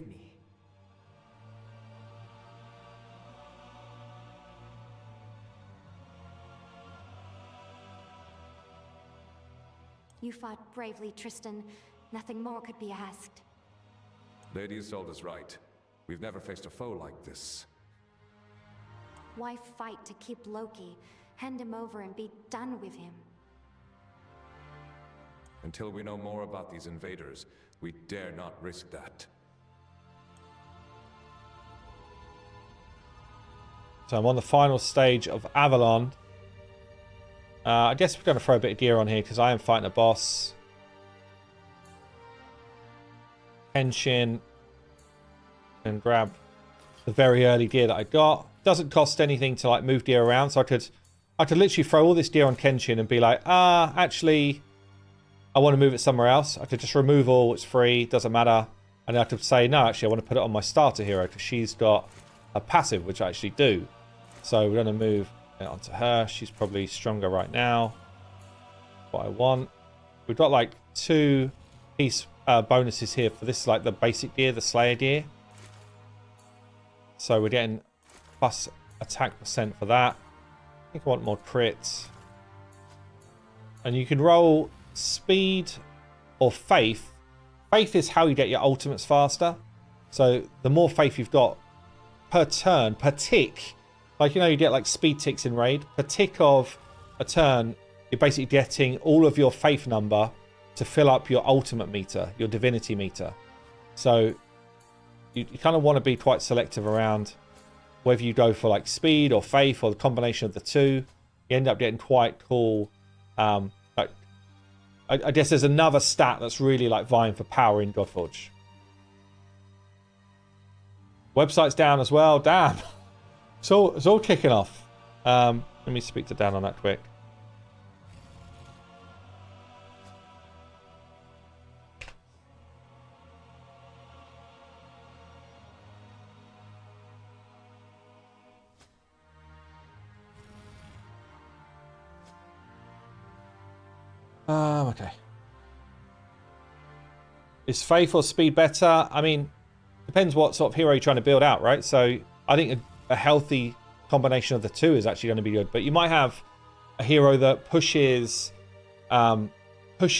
You fought bravely, Tristan. Nothing more could be asked. Lady Isolde is right. We've never faced a foe like this. Why fight to keep Loki? Hand him over and be done with him. Until we know more about these invaders, we dare not risk that. So I'm on the final stage of Avalon. I guess we're going to throw a bit of gear on here because I am fighting a boss. Henshin. And grab the very early gear that I got. Doesn't cost anything to like move gear around, so I could literally throw all this gear on Kenshin and be like, actually I want to move it somewhere else. I could just remove all, it's free, doesn't matter. And I could say, no, actually I want to put it on my starter hero because she's got a passive, which I actually do. So we're going to move it onto her. She's probably stronger right now. What I want. We've got like 2 piece bonuses here for this, like the basic gear, the Slayer gear. So we're getting plus attack % for that. I think I want more crits. And you can roll speed or faith. Faith is how you get your ultimates faster. So the more faith you've got per turn, per tick, like, you know, you get like speed ticks in Raid. Per tick of a turn, you're basically getting all of your faith number to fill up your ultimate meter, your divinity meter. So you kind of want to be quite selective around whether you go for like speed or faith or the combination of the two. You end up getting quite cool. I guess there's another stat that's really like vying for power in Godforge. Website's down as well. Damn. It's all kicking off. Let me speak to Dan on that quick. Okay. Is faith or speed better? I mean, depends what sort of hero you're trying to build out, right? So I think a healthy combination of the two is actually going to be good. But you might have a hero that pushes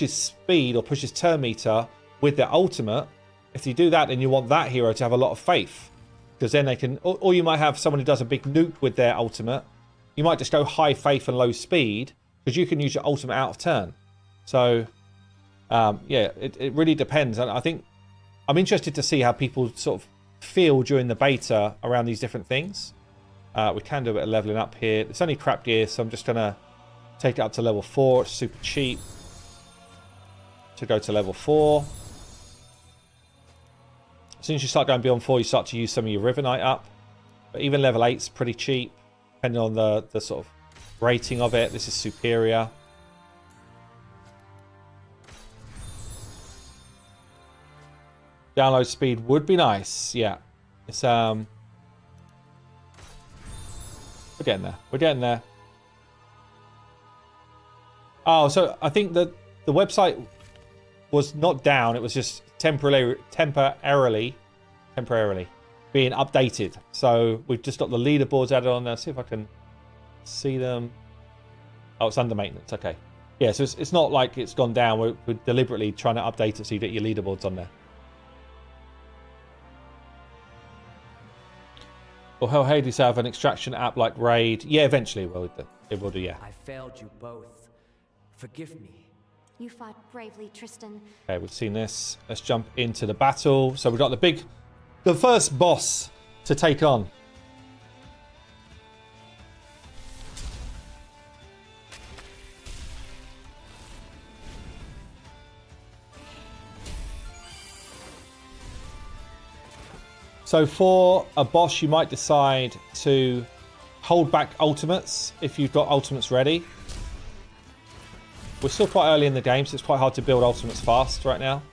speed or pushes turn meter with their ultimate. If you do that, then you want that hero to have a lot of faith, because then they can. Or you might have someone who does a big nuke with their ultimate. You might just go high faith and low speed, because you can use your ultimate out of turn. So, yeah, it really depends. And I think I'm interested to see how people sort of feel during the beta around these different things. We can do a bit of leveling up here. It's only crap gear, so I'm just going to take it up to level 4. It's super cheap to go to level 4. As soon as you start going beyond 4, you start to use some of your Rivenite up. But even level 8 is pretty cheap, depending on the sort of rating of it. This is superior. Download speed would be nice. Yeah. It's we're getting there. We're getting there. Oh, so I think that the website was not down. It was just temporarily being updated. So we've just got the leaderboards added on there. See if I can see them. Oh, it's under maintenance. Okay. Yeah, so it's not like it's gone down. We're deliberately trying to update it so you get your leaderboards on there. Or will Hades have an extraction app like Raid? Yeah, eventually it will do, yeah. I failed you both. Forgive me. You fought bravely, Tristan. Okay, we've seen this. Let's jump into the battle. So we've got the first boss to take on. So for a boss, you might decide to hold back ultimates if you've got ultimates ready. We're still quite early in the game, so it's quite hard to build ultimates fast right now.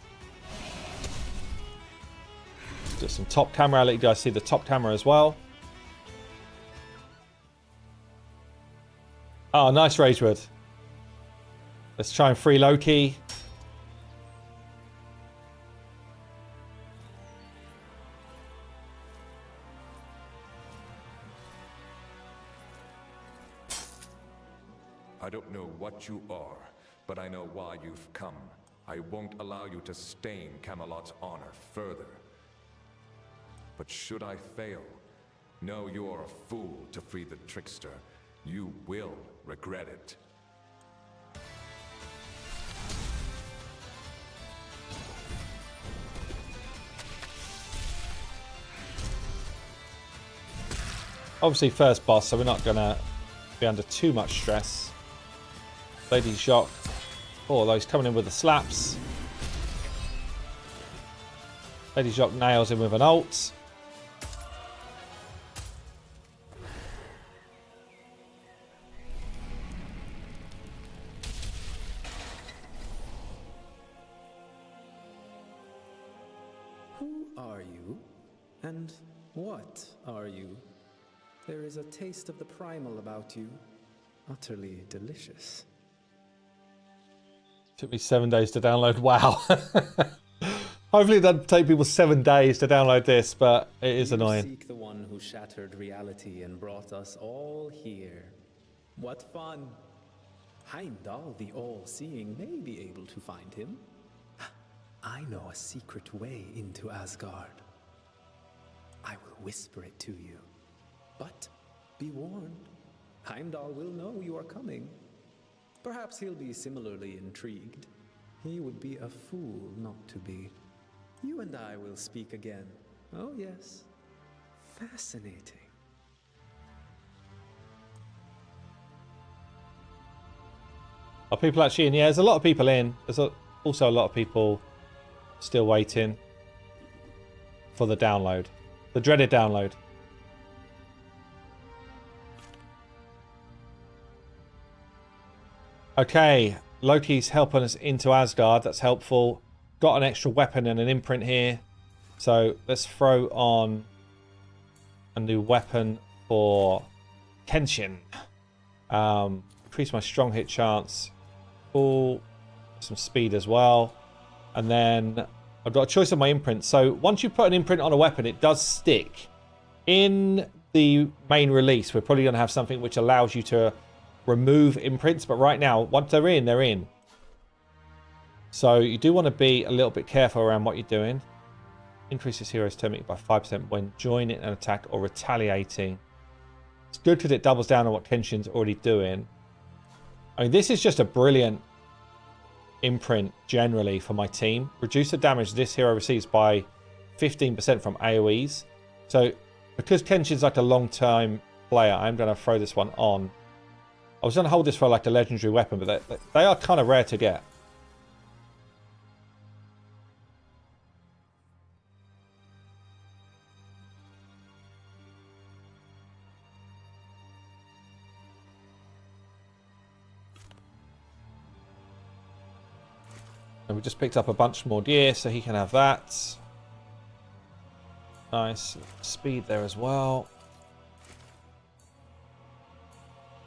Just some top camera. I'll let you guys see the top camera as well. Oh, nice Ragewood. Let's try and free Loki. I don't know what you are, but I know why you've come. I won't allow you to stain Camelot's honor further. But should I fail, know you're a fool to free the trickster. You will regret it. Obviously first boss, so we're not going to be under too much stress. Lady Shock. Oh, those coming in with the slaps. Lady Shock nails him with an ult. Who are you? And what are you? There is a taste of the primal about you. Utterly delicious. Took me 7 days to download. Wow. Hopefully it doesn't take people 7 days to download this, but it is annoying. Seek the one who shattered reality and brought us all here. What fun. Heimdall, the all-seeing, may be able to find him. I know a secret way into Asgard. I will whisper it to you. But be warned, Heimdall will know you are coming. Perhaps he'll be similarly intrigued. He would be a fool not to be. You and I will speak again. Oh yes. Fascinating. Are people actually in? Yeah, there's a lot of people in. There's also a lot of people still waiting for the download. The dreaded download. Okay, Loki's helping us into Asgard. That's helpful. Got an extra weapon and an imprint here. So let's throw on a new weapon for Kenshin. Increase my strong hit chance. Cool. Some speed as well. And then I've got a choice of my imprint. So once you put an imprint on a weapon, it does stick. In the main release, we're probably going to have something which allows you to remove imprints. But right now, once they're in, they're in. So you do want to be a little bit careful around what you're doing. Increases hero's turn by 5% when joining an attack or retaliating. It's good because it doubles down on what Kenshin's already doing. I mean, this is just a brilliant imprint generally for my team. Reduce the damage this hero receives by 15% from AoEs. So because Kenshin's like a long-time player, I'm going to throw this one on. I was going to hold this for like a legendary weapon, but they are kind of rare to get. And we just picked up a bunch more gear, so he can have that. Nice speed there as well.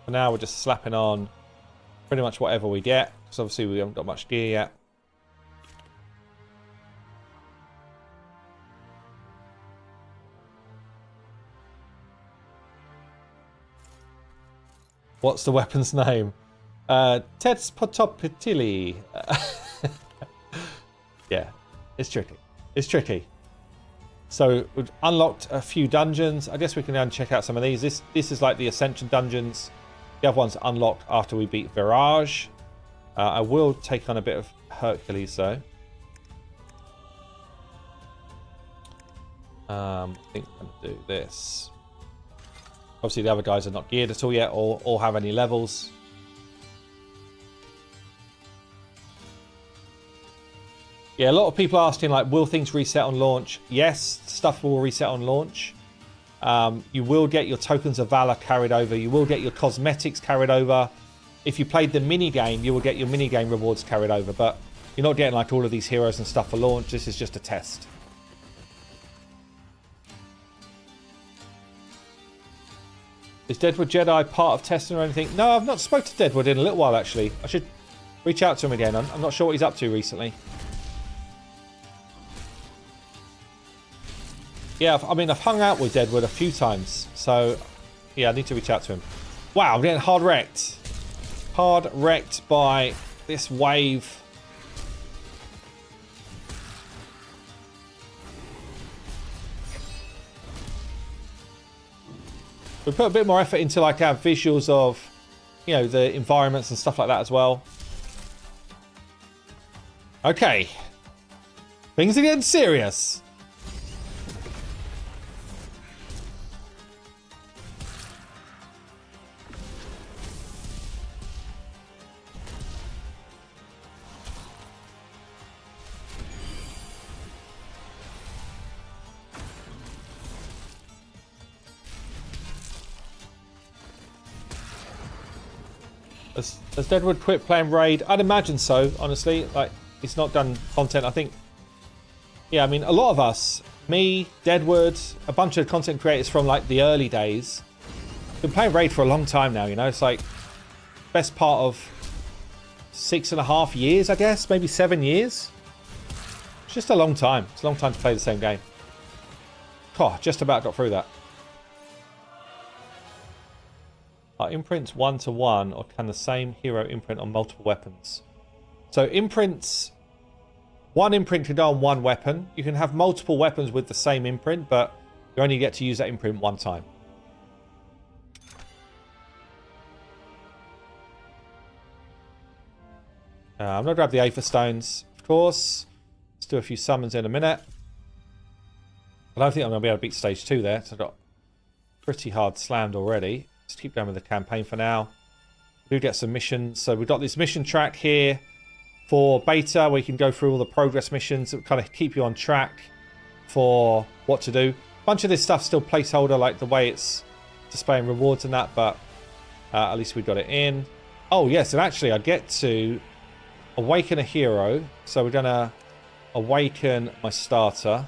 For now, we're just slapping on pretty much whatever we get, because obviously we haven't got much gear yet. What's the weapon's name? Tetspotopitili. Yeah, it's tricky. It's tricky. So we've unlocked a few dungeons. I guess we can go and check out some of these. This is like the Ascension dungeons. The other one's unlocked after we beat Virage. I will take on a bit of Hercules though. I think I'm going to do this. Obviously the other guys are not geared at all yet or have any levels. Yeah, a lot of people asking, like, will things reset on launch? Yes, stuff will reset on launch. You will get your tokens of valor carried over. You will get your cosmetics carried over. If you played the mini-game, you will get your mini-game rewards carried over. But you're not getting, like, all of these heroes and stuff for launch. This is just a test. Is Deadwood Jedi part of testing or anything? No, I've not spoke to Deadwood in a little while, actually. I should reach out to him again. I'm not sure what he's up to recently. Yeah, I mean, I've hung out with Deadwood a few times, so yeah, I need to reach out to him. Wow, I'm getting hard wrecked. Hard wrecked by this wave. We put a bit more effort into like our visuals of, you know, the environments and stuff like that as well. Okay. Things are getting serious. Has Deadwood quit playing Raid? I'd imagine so, honestly. Like, he's not done content, I think. Yeah, I mean, a lot of us, me, Deadwood, a bunch of content creators from, like, the early days, been playing Raid for a long time now, you know? It's, like, best part of 6.5 years, I guess. Maybe 7 years. It's just a long time. It's a long time to play the same game. Oh, just about got through that. Are imprints one-to-one, or can the same hero imprint on multiple weapons? So imprints, one imprint can go on one weapon. You can have multiple weapons with the same imprint, but you only get to use that imprint one time. I'm going to grab the Aether Stones, of course. Let's do a few summons in a minute. I don't think I'm going to be able to beat stage 2 there, so I've got pretty hard slammed already. Let's keep going with the campaign for now. We do get some missions. So we've got this mission track here for beta where you can go through all the progress missions that kind of keep you on track for what to do. bunch of this stuff's still placeholder, like the way it's displaying rewards and that, but at least we got it in. Oh, yes, and actually I get to awaken a hero. So we're going to awaken my starter.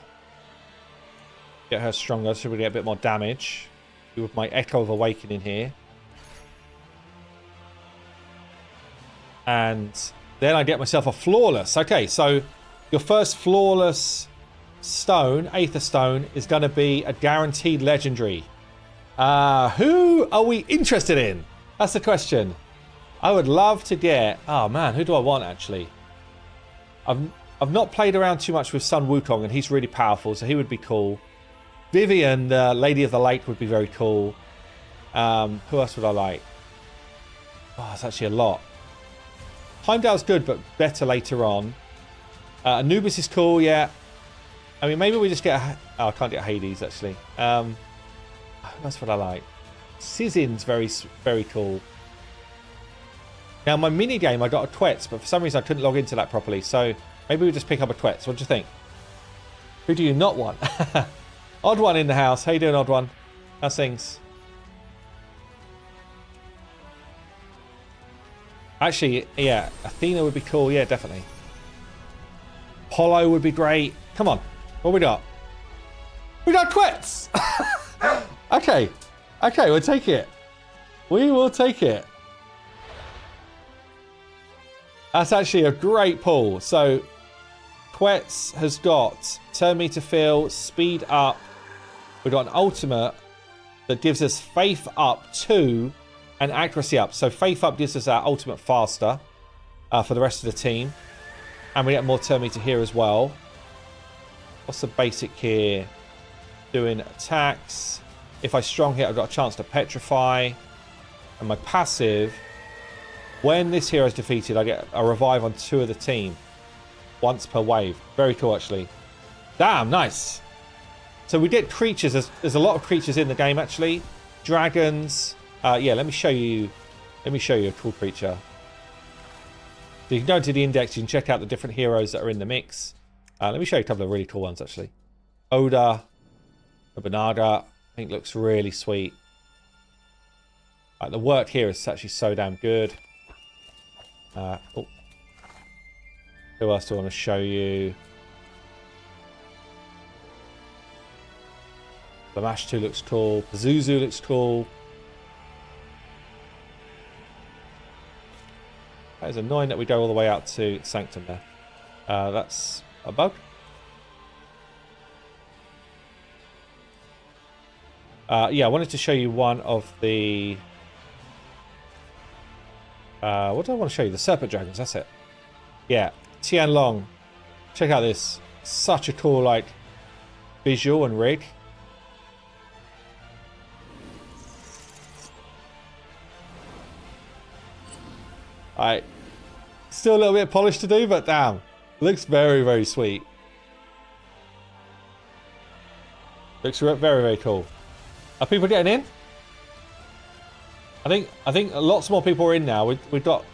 Get her stronger so we get a bit more damage. With my Echo of Awakening here. And then I get myself a Flawless. Okay, so your first Flawless stone, Aether Stone, is going to be a guaranteed legendary. Who are we interested in? That's the question. I would love to get... Oh, man, who do I want, actually? I've not played around too much with Sun Wukong, and he's really powerful, so he would be cool. Vivian, the Lady of the Lake, would be very cool. Who else would I like? Oh, it's actually a lot. Heimdall's good, but better later on. Anubis is cool, yeah. I mean, maybe we just get a... Oh, I can't get Hades, actually. That's what I like. Sizin's very, very cool. Now, my mini game, I got a Twets, but for some reason I couldn't log into that properly. So maybe we just pick up a Twets. What do you think? Who do you not want? Odd One in the house. How you doing, Odd One? How's things? Actually, yeah, Athena would be cool. Yeah, definitely. Hollow would be great. Come on. What we got? We got Twets! Okay. Okay, we'll take it. We will take it. That's actually a great pull. So, Quetz has got turn meter fill, speed up. We've got an ultimate that gives us faith up 2 and accuracy up. So, faith up gives us our ultimate faster for the rest of the team. And we get more turn meter here as well. What's the basic here? Doing attacks. If I strong hit, I've got a chance to petrify. And my passive, when this hero is defeated, I get a revive on 2 of the team. Once per wave. Very cool, actually. Damn, nice. So we get creatures. There's a lot of creatures in the game, actually. Dragons. Yeah, let me show you a cool creature. So you can go into the index. You can check out the different heroes that are in the mix. Let me show you a couple of really cool ones, actually. Oda. Nobunaga. I think looks really sweet. The work here is actually so damn good. Oh. Who else do I want to show you? Lamash 2 looks cool. Pazuzu looks cool. That is annoying that we go all the way out to Sanctum there. That's a bug. Yeah, I wanted to show you one of the... what do I want to show you? The Serpent Dragons, that's it. Yeah, Tianlong. Check out this. Such a cool, like, visual and rig. Alright. Still a little bit of polish to do, but damn. Looks very, very sweet. Looks very, very cool. Are people getting in? I think lots more people are in now. We've got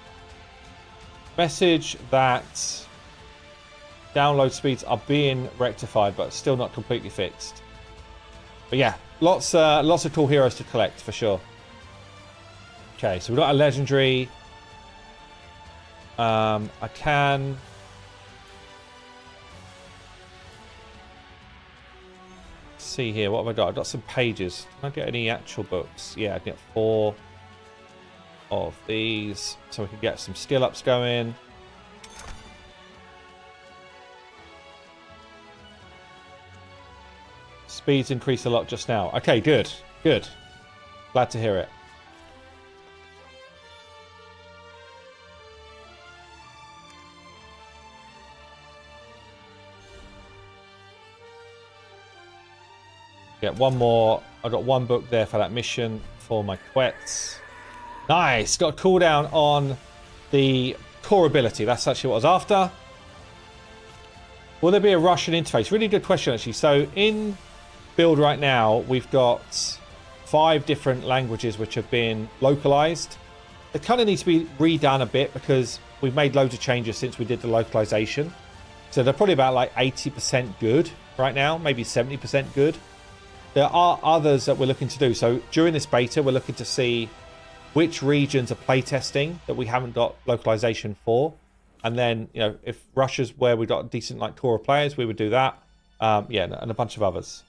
message that download speeds are being rectified, but still not completely fixed. But yeah, lots of cool heroes to collect for sure. Okay, so we've got a legendary. I can. See here, what have I got? I've got some pages. Can I get any actual books? Yeah, I can get 4 of these, so we can get some skill ups going. Speeds increased a lot just now. Okay, good. Good. Glad to hear it. Get one more. I got 1 book there for that mission for my Quets. Nice. Got a cooldown on the core ability. That's actually what I was after. Will there be a Russian interface? Really good question, actually. So in build right now, we've got 5 different languages which have been localized. It kind of needs to be redone a bit because we've made loads of changes since we did the localization. So they're probably about like 80% good right now, maybe 70% good. there are others that we're looking to do. So during this beta, we're looking to see which regions are playtesting that we haven't got localization for. And then, you know, if Russia's where we got decent like core of players, we would do that. Yeah, and a bunch of others.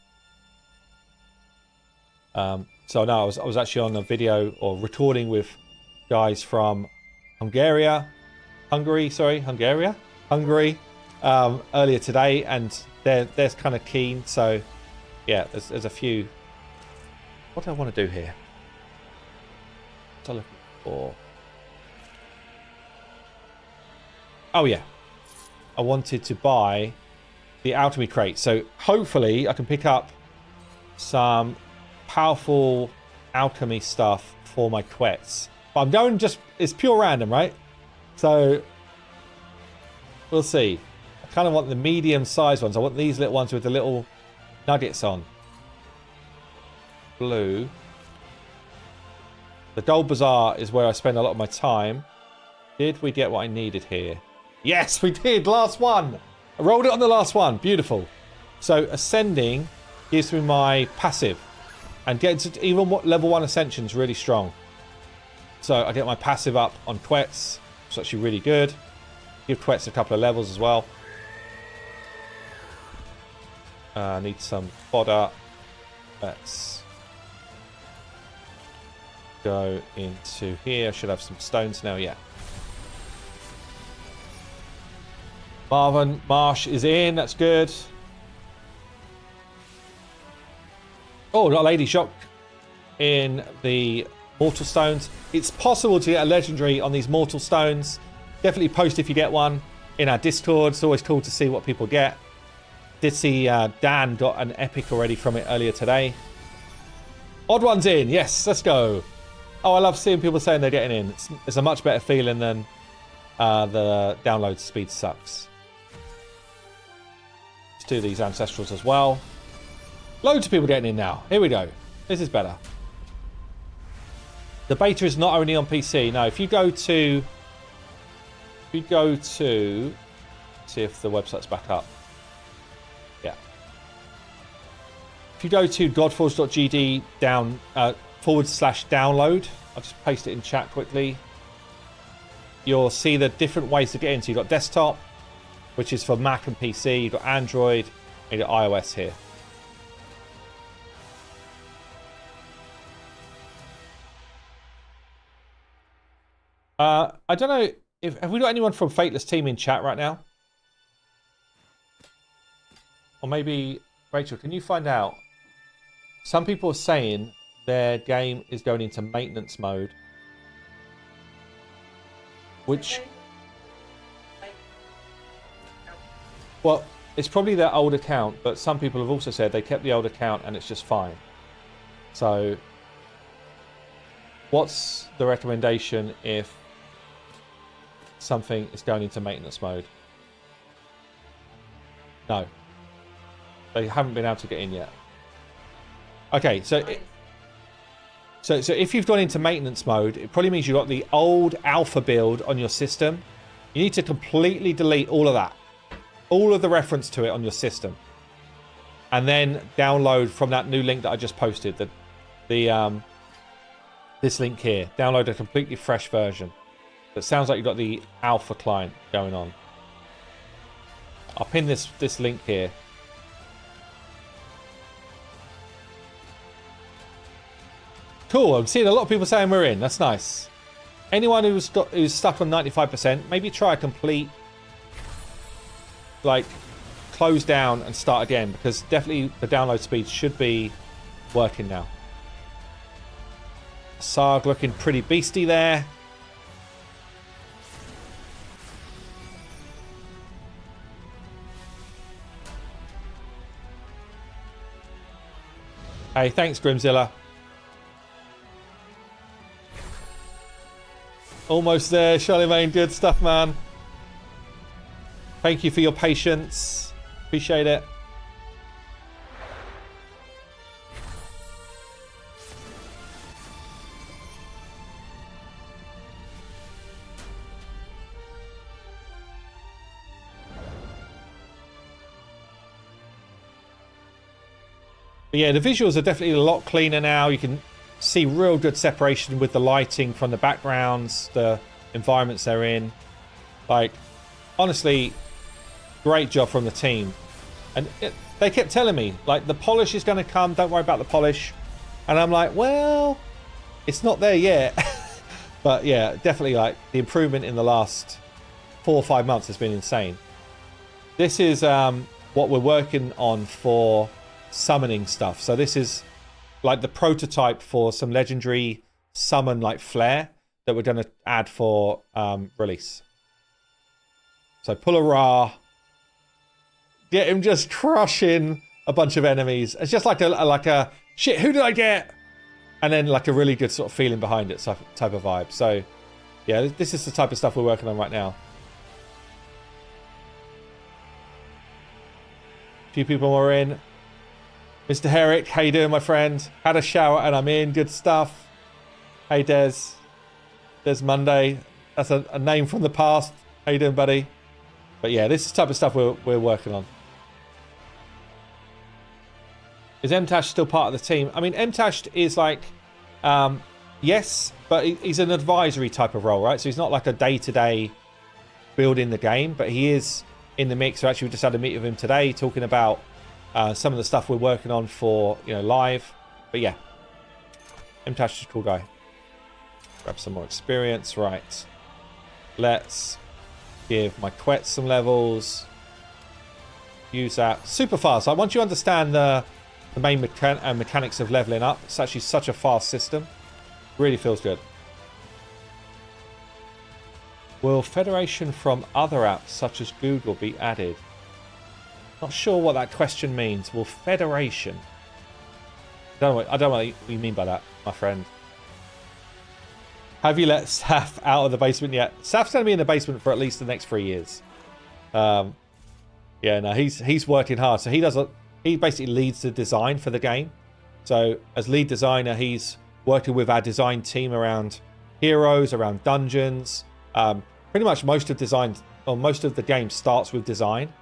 So no, I was actually on a video or recording with guys from Hungary, earlier today, and they're kind of keen. So yeah, there's a few. What do I want to do here? What am I looking for? Oh yeah, I wanted to buy the alchemy crate, so hopefully I can pick up some powerful alchemy stuff for my quests. But I'm going it's pure random, right? So we'll see. I kind of want the medium-sized ones. I want these little ones with the little nuggets on. Blue. The Gold Bazaar is where I spend a lot of my time. Did we get what I needed here? Yes, we did. Last one. I rolled it on the last one. Beautiful. So ascending gives me my passive. And getting to even level 1 ascension is really strong. So I get my passive up on quests. It's actually really good. Give quests a couple of levels as well. I need some fodder. Let's go into here. I should have some stones now. Yeah. Marvin Marsh is in. That's good. Oh, got a lady shock in the mortal stones. It's possible to get a legendary on these mortal stones. Definitely post if you get one in our Discord. It's always cool to see what people get. Did see Dan got an epic already from it earlier today. Odd one's in. Yes, let's go. Oh, I love seeing people saying they're getting in. It's a much better feeling than the download speed sucks. Let's do these ancestrals as well. Loads of people getting in now. Here we go. This is better. The beta is not only on PC. No, if you go to... see if the website's back up. Yeah. If you go to godforge.gd /download, I'll just paste it in chat quickly. You'll see the different ways to get into. You've got desktop, which is for Mac and PC. You've got Android, and you've got iOS here. I don't know have we got anyone from Fateless Team in chat right now? Or maybe Rachel, can you find out? Some people are saying their game is going into maintenance mode, which, well, it's probably their old account, but some people have also said they kept the old account and it's just fine. So, what's the recommendation if something is going into maintenance mode? No. They haven't been able to get in yet. Okay, so if you've gone into maintenance mode, it probably means you've got the old alpha build on your system. You need to completely delete all of that. All of the reference to it on your system. And then download from that new link that I just posted, this link here. Download a completely fresh version. It sounds like you've got the alpha client going on. I'll pin this link here. Cool, I'm seeing a lot of people saying we're in. That's nice. Anyone who's stuck on 95%, maybe try a complete, like, close down and start again, because definitely the download speed should be working now. Sarg looking pretty beastie there. Hey, thanks, Grimzilla. Almost there, Charlemagne. Good stuff, man. Thank you for your patience. Appreciate it. But yeah, the visuals are definitely a lot cleaner now. You can see real good separation with the lighting from the backgrounds, the environments they're in. Like, honestly, great job from the team. And they kept telling me, like, the polish is going to come, don't worry about the polish. And I'm like, well, it's not there yet. But yeah, definitely, like, the improvement in the last 4 or 5 months has been insane. This is what we're working on for summoning stuff. So this is like the prototype for some legendary summon like flair that we're going to add for release. So pull a Ra, get him just crushing a bunch of enemies. It's just like a shit, who did I get? And then like a really good sort of feeling behind it, type of vibe. So yeah, this is the type of stuff we're working on right now. A few people more in. Mr. Herrick, how you doing, my friend? Had a shower and I'm in. Good stuff. Hey, Des. Des Monday. That's a name from the past. How you doing, buddy? But yeah, this is the type of stuff we're working on. Is MTash still part of the team? I mean, MTash is like, yes, but he's an advisory type of role, right? So he's not like a day-to-day building the game, but he is in the mix. So actually, we just had a meet with him today talking about some of the stuff we're working on for, you know, live. But yeah, MTash is a cool guy. Grab some more experience. Right. Let's give my Quet some levels. Use that. Super fast. Like, once you understand the main mechanics of leveling up, it's actually such a fast system. Really feels good. Will Federation from other apps such as Google be added? Not sure what that question means. Will Federation? I don't know what you mean by that, my friend. Have you let Saf out of the basement yet? Saf's going to be in the basement for at least the next 3 years. Yeah, no, he's working hard. So he basically leads the design for the game. So as lead designer, he's working with our design team around heroes, around dungeons. Pretty much most of the game starts with design.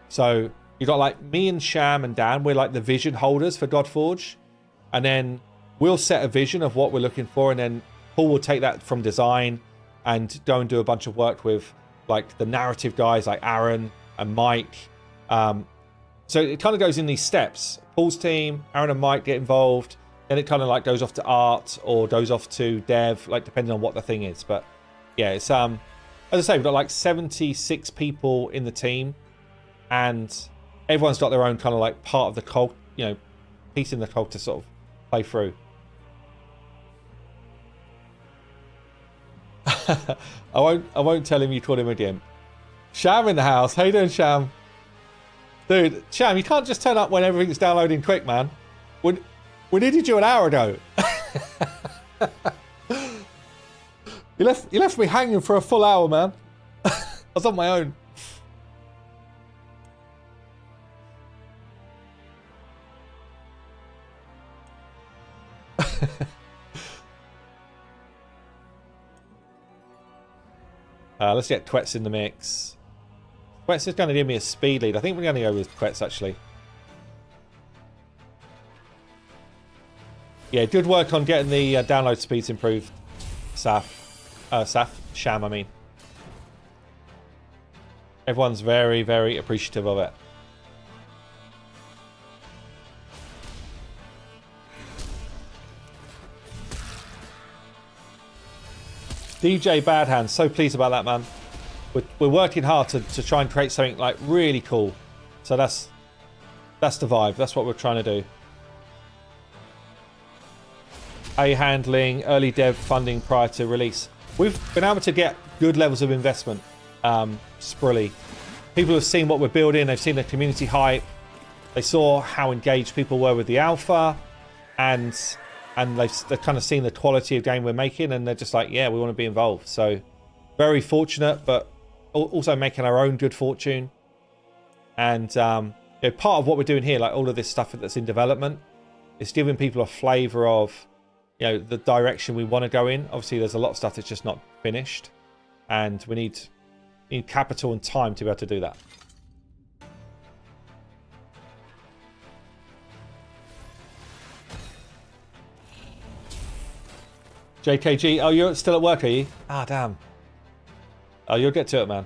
So you got like me and Sham and Dan, we're like the vision holders for Godforge. And then we'll set a vision of what we're looking for, and then Paul will take that from design and go and do a bunch of work with like the narrative guys like Aaron and Mike. So it kind of goes in these steps. Paul's team, Aaron and Mike get involved. Then it kind of like goes off to art or goes off to dev, like depending on what the thing is. But yeah, it's as I say, we've got like 76 people in the team, and everyone's got their own kind of like part of the cult, you know, piece in the cult to sort of play through. I won't tell him you called him a gimp. Sham in the house. How you doing, Sham? Dude, Sham, you can't just turn up when everything's downloading quick, man. We needed you an hour ago. You left me hanging for a full hour, man. I was on my own. Let's get Quetz in the mix. Quetz is going to give me a speed lead. I think we're going to go with Quetz, actually. Yeah, good work on getting the download speeds improved. Sham, I mean. Everyone's very, very appreciative of it. DJ Badhand, so pleased about that, man. We're working hard to try and create something like really cool. So that's the vibe. That's what we're trying to do. How are you handling early dev funding prior to release? We've been able to get good levels of investment. Sprilly. People have seen what we're building. They've seen the community hype. They saw how engaged people were with the alpha, and they've kind of seen the quality of game we're making, and they're just like, yeah, we want to be involved. So very fortunate, but also making our own good fortune. And you know, part of what we're doing here, like all of this stuff that's in development, is giving people a flavor of, you know, the direction we want to go in. Obviously, there's a lot of stuff that's just not finished, and we need capital and time to be able to do that. JKG, oh, you're still at work, are you? Ah, damn. Oh, you'll get to it, man.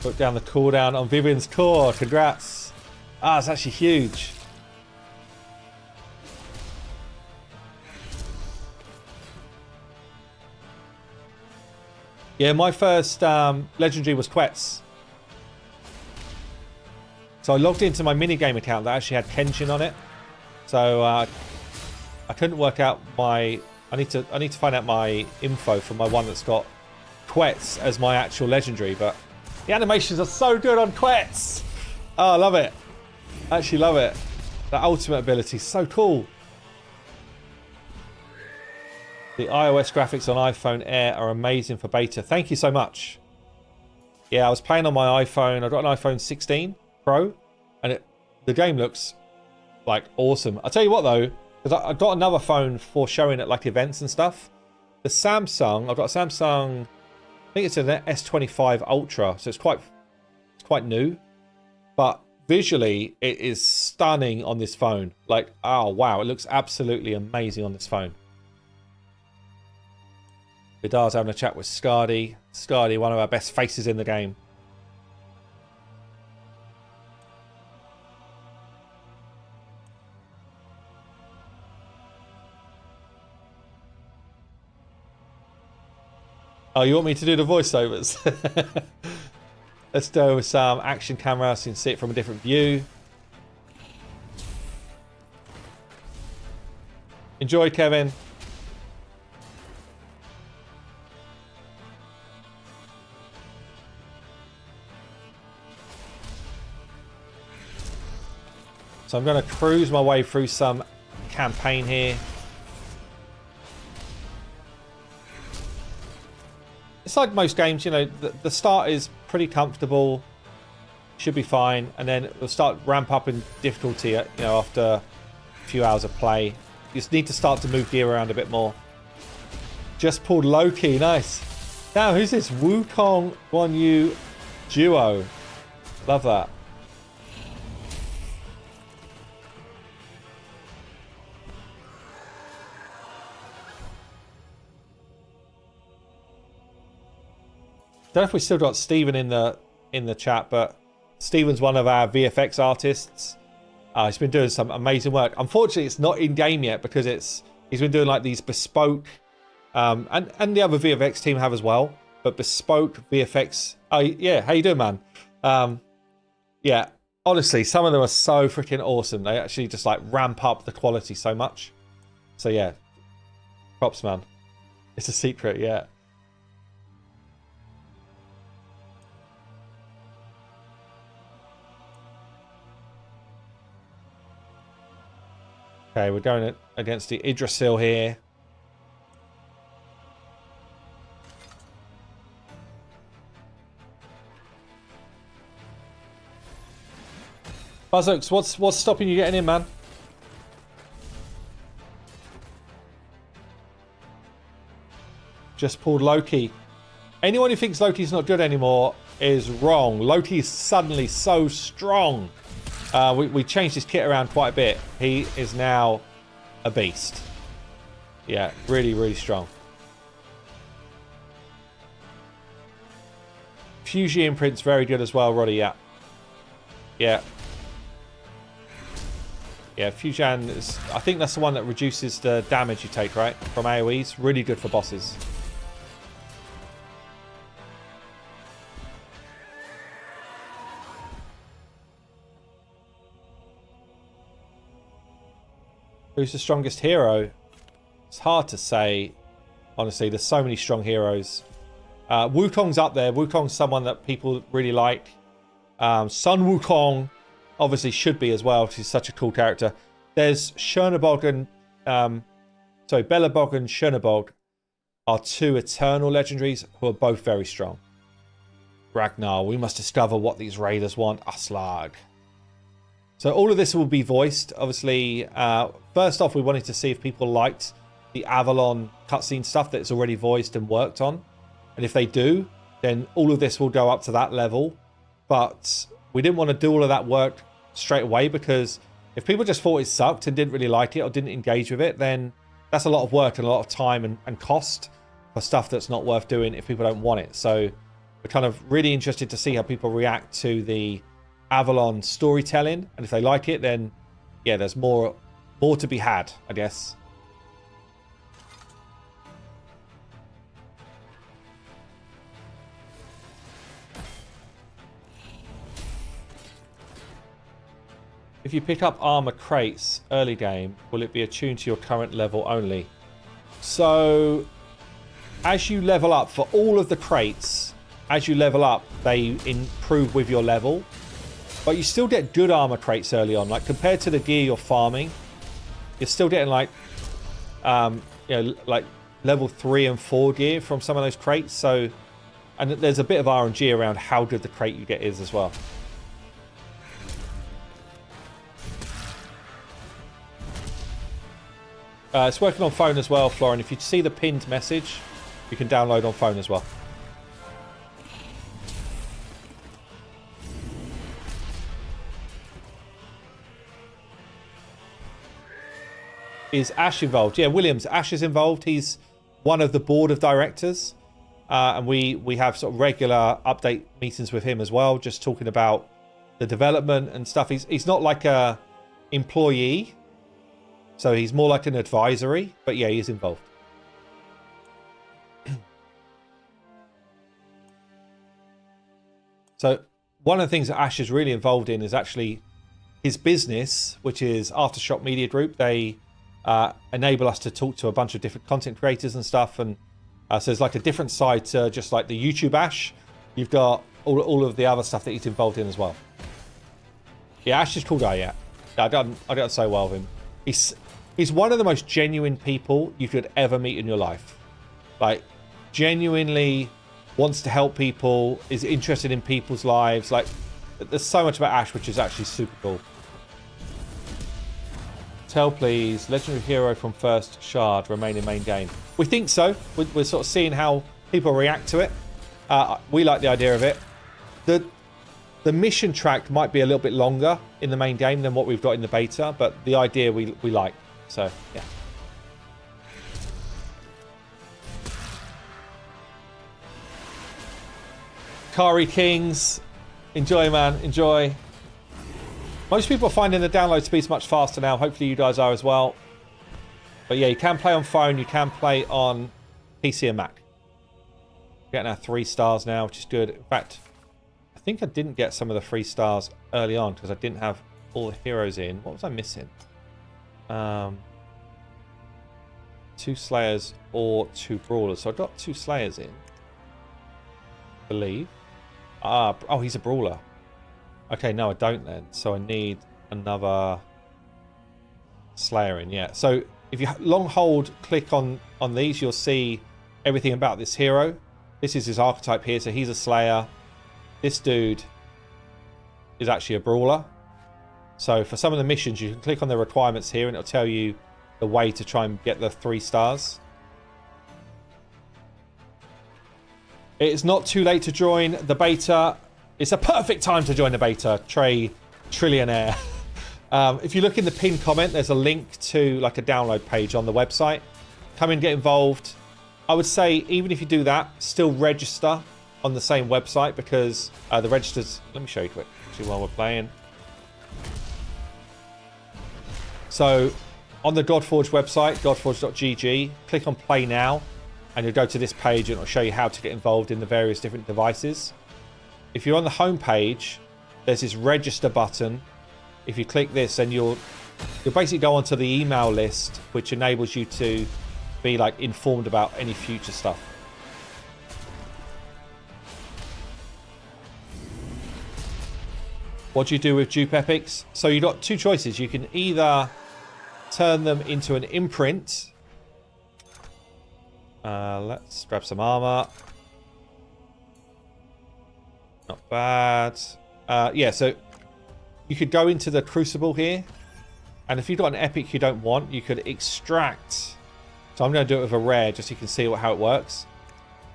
Put down the cooldown on Vivian's core. Congrats. Ah, it's actually huge. Yeah, my first legendary was Quetz. So I logged into my minigame account that actually had Kenshin on it. So I couldn't work out my... I need to find out my info for my one that's got Quetz as my actual legendary, but the animations are so good on Quetz. Oh, I love it. I actually love it. That ultimate ability is so cool. The iOS graphics on iPhone Air are amazing for beta. Thank you so much. Yeah, I was playing on my iPhone. I got an iPhone 16 Pro, and the game looks like awesome. I'll tell you what though, because I got another phone for showing at like events and stuff. The Samsung, I've got a Samsung, I think it's an S25 Ultra, so it's quite new, but visually it is stunning on this phone. Like, oh wow, it looks absolutely amazing on this phone. Vidar's having a chat with Scardy. Scardy, one of our best faces in the game. Oh, you want me to do the voiceovers? Let's do some action camera so you can see it from a different view. Enjoy, Kevin. So I'm going to cruise my way through some campaign here. It's like most games, you know, the start is pretty comfortable, should be fine, and then it'll start ramp up in difficulty, you know, after a few hours of play. You just need to start to move gear around a bit more. Just pulled Loki, nice. Now, who's this? Wukong Guanyu duo. Love that. Don't know if we still got Steven in the chat, but Steven's one of our VFX artists. He's been doing some amazing work. Unfortunately, it's not in game yet because he's been doing like these bespoke, and the other VFX team have as well, but bespoke VFX. Oh yeah, how you doing, man? Yeah, honestly, some of them are so freaking awesome. They actually just like ramp up the quality so much. So yeah, props, man. It's a secret, yeah. Okay, we're going against the Yggdrasil here. Buzzooks, what's stopping you getting in, man? Just pulled Loki. Anyone who thinks Loki's not good anymore is wrong. Loki is suddenly so strong. We changed his kit around quite a bit. He is now a beast. Yeah, really, really strong. Fuji imprint's very good as well, Roddy. Yeah. Yeah. Yeah, Fujian is... I think that's the one that reduces the damage you take, right? From AoEs. Really good for bosses. Who's the strongest hero? It's hard to say. Honestly, there's so many strong heroes. Wukong's up there. Wukong's someone that people really like. Sun Wukong obviously should be as well because he's such a cool character. There's Chernobog and... Belobog and Chernobog are two eternal legendaries who are both very strong. Ragnar, we must discover what these raiders want. Aslag. So all of this will be voiced. Obviously, first off, we wanted to see if people liked the Avalon cutscene stuff that's already voiced and worked on. And if they do, then all of this will go up to that level. But we didn't want to do all of that work straight away, because if people just thought it sucked and didn't really like it or didn't engage with it, then that's a lot of work and a lot of time and cost for stuff that's not worth doing if people don't want it. So we're kind of really interested to see how people react to the Avalon storytelling, and if they like it, then yeah, there's more to be had, I guess. If you pick up armor crates early game, will it be attuned to your current level only? So as you level up for all of the crates, as you level up, they improve with your level. But you still get good armor crates early on. Like compared to the gear you're farming, you're still getting like, like level 3 and 4 gear from some of those crates. So, and there's a bit of RNG around how good the crate you get is as well. It's working on phone as well, Florin. If you see the pinned message, you can download on phone as well. Is Ash involved? Yeah, Williams. Ash is involved. He's one of the board of directors. And we have sort of regular update meetings with him as well, just talking about the development and stuff. He's not like a employee. So he's more like an advisory, but yeah, he is involved. So one of the things that Ash is really involved in is actually his business, which is Aftershock Media Group. They enable us to talk to a bunch of different content creators and stuff. And so there's like a different side to just like the YouTube Ash. You've got all of the other stuff that he's involved in as well. Yeah, Ash is a cool guy, yeah. I got so well with him. He's one of the most genuine people you could ever meet in your life. Like, genuinely wants to help people, is interested in people's lives. Like, there's so much about Ash, which is actually super cool. Tell, please, legendary hero from first shard remain in main game. We think so. We're sort of seeing how people react to it. We like the idea of it. The mission track might be a little bit longer in the main game than what we've got in the beta, but the idea we like. So, yeah. Kari Kings. Enjoy, man. Enjoy. Most people are finding the download speeds much faster now. Hopefully you guys are as well. But yeah, you can play on phone. You can play on PC and Mac. We're getting our 3 stars now, which is good. In fact, I think I didn't get some of the 3 stars early on because I didn't have all the heroes in. What was I missing? 2 Slayers or 2 Brawlers. So I got 2 Slayers in, I believe. Oh, he's a Brawler. Okay, no, I don't then. So I need another Slayer in, yeah. So if you long hold, click on these, you'll see everything about this hero. This is his archetype here. So he's a Slayer. This dude is actually a Brawler. So for some of the missions, you can click on the requirements here and it'll tell you the way to try and get the 3 stars. It is not too late to join the beta. It's a perfect time to join the beta, Trey Trillionaire. If you look in the pinned comment, there's a link to like a download page on the website. Come and get involved. I would say even if you do that, still register on the same website because the registers... Let me show you quick, actually, while we're playing. So on the Godforge website, godforge.gg, click on play now and you'll go to this page and it'll show you how to get involved in the various different devices. If you're on the home page, there's this register button. If you click this, then you'll basically go onto the email list, which enables you to be like informed about any future stuff. What do you do with dupe epics? So you've got 2 choices. You can either turn them into an imprint. Let's grab some armor. Not bad. Yeah, so you could go into the Crucible here. And if you've got an epic you don't want, you could extract. So I'm going to do it with a rare just so you can see how it works.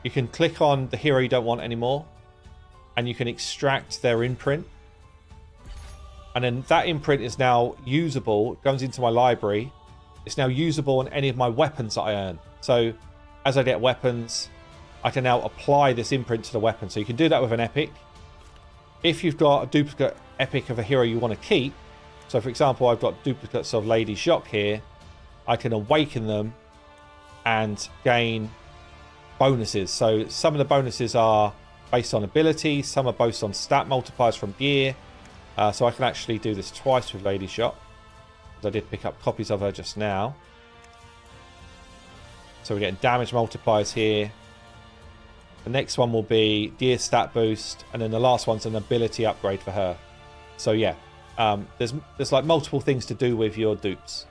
You can click on the hero you don't want anymore. And you can extract their imprint. And then that imprint is now usable, goes into my library. It's now usable on any of my weapons that I earn. So as I get weapons, I can now apply this imprint to the weapon. So you can do that with an epic. If you've got a duplicate epic of a hero you want to keep, so for example, I've got duplicates of Lady Shock here, I can awaken them and gain bonuses. So some of the bonuses are based on ability, some are based on stat multipliers from gear. So I can actually do this twice with Lady Shock, because I did pick up copies of her just now. So we're getting damage multipliers here. The next one will be gear stat boost, and then the last one's an ability upgrade for her. So yeah, there's like multiple things to do with your dupes.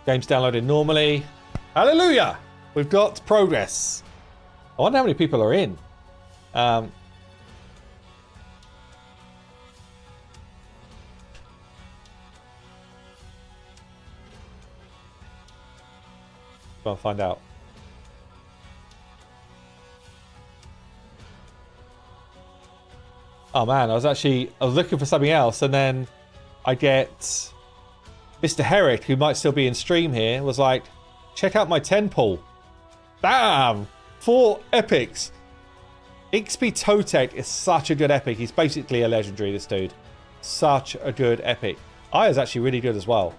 Game's downloaded normally. Hallelujah! We've got progress. I wonder how many people are in. I'll find out. Oh man, I was looking for something else, and then I get Mr. Herrick, who might still be in stream here, was like, check out my 10 pool. Damn! 4 epics. Ixby Totek is such a good epic. He's basically a legendary, this dude. Such a good epic. Aya's actually really good as well.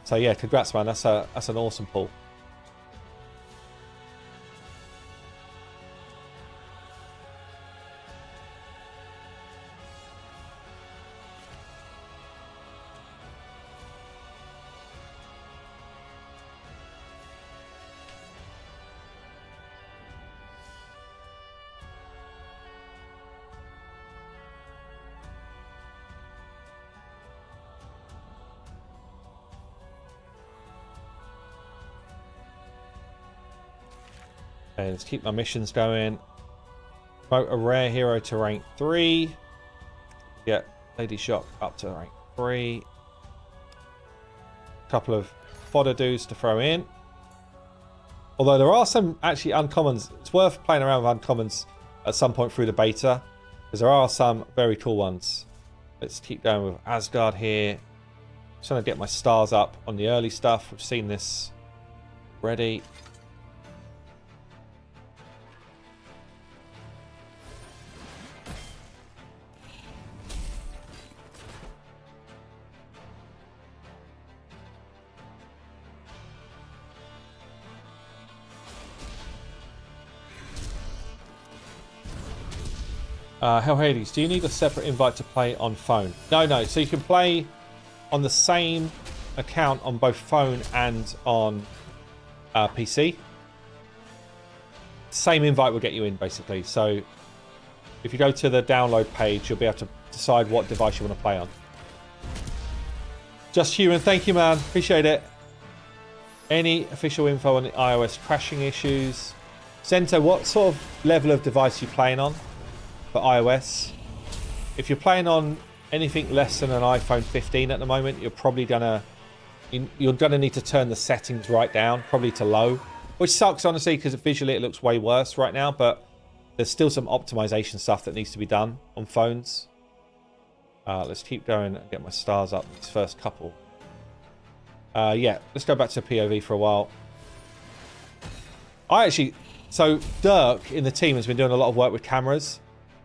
So yeah, congrats, man. That's an awesome pull. Okay, let's keep my missions going. Promote a rare hero to rank 3. Get Lady Shock up to rank 3. Couple of fodder dudes to throw in. Although there are some actually uncommons. It's worth playing around with uncommons at some point through the beta, because there are some very cool ones. Let's keep going with Asgard here. Just trying to get my stars up on the early stuff. We've seen this already. Hell Hades, do you need a separate invite to play on phone? No. So you can play on the same account on both phone and on PC. Same invite will get you in, basically. So if you go to the download page, you'll be able to decide what device you want to play on. Just Human, thank you, man. Appreciate it. Any official info on the iOS crashing issues? Sento, what sort of level of device are you playing on for iOS? If you're playing on anything less than an iPhone 15 at the moment, you're probably gonna need to turn the settings right down, probably to low, which sucks honestly, because visually it looks way worse right now, but there's still some optimization stuff that needs to be done on phones. Let's keep going and get my stars up these first couple. Yeah, let's go back to POV for a while. So Dirk in the team has been doing a lot of work with cameras.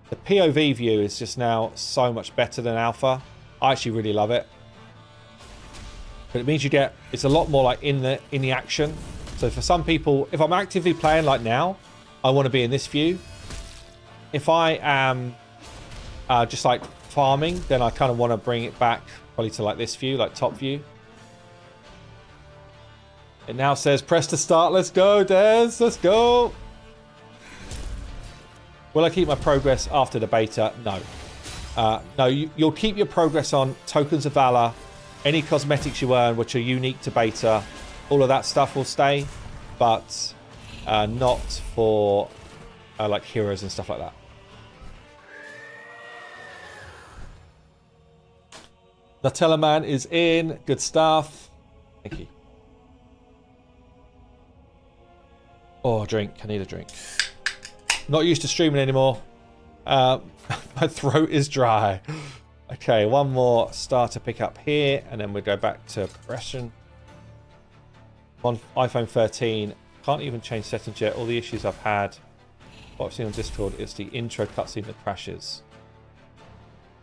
The POV view is just now so much better than Alpha. I actually really love it. But it means it's a lot more like in the action. So for some people, if I'm actively playing like now, I want to be in this view. If I am just like farming, then I kind of want to bring it back probably to like this view, like top view. It now says press to start. Let's go, Des. Let's go. Will I keep my progress after the beta? No. No, you'll keep your progress on tokens of valor, any cosmetics you earn which are unique to beta. All of that stuff will stay, but not for like heroes and stuff like that. Nutella Man is in. Good stuff. Thank you. Oh, a drink. I need a drink. Not used to streaming anymore. My throat is dry. Okay, one more star to pick up here, and then we go back to progression. On iPhone 13, can't even change settings yet. All the issues I've had, what I've seen on Discord, is the intro cutscene that crashes.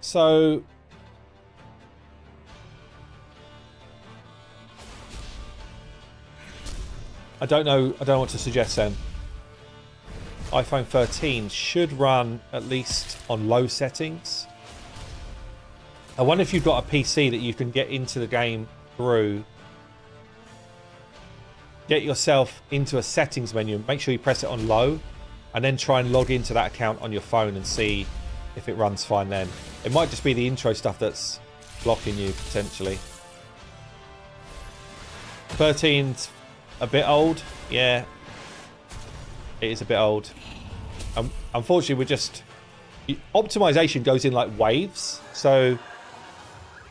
So I don't know what to suggest then. iPhone 13 should run at least on low settings. I wonder if you've got a PC that you can get into the game through. Get yourself into a settings menu, make sure you press it on low, and then try and log into that account on your phone and see if it runs fine then. It might just be the intro stuff that's blocking you, potentially. 13's a bit old. Yeah. It is a bit old. Unfortunately, we're just... Optimization goes in like waves. So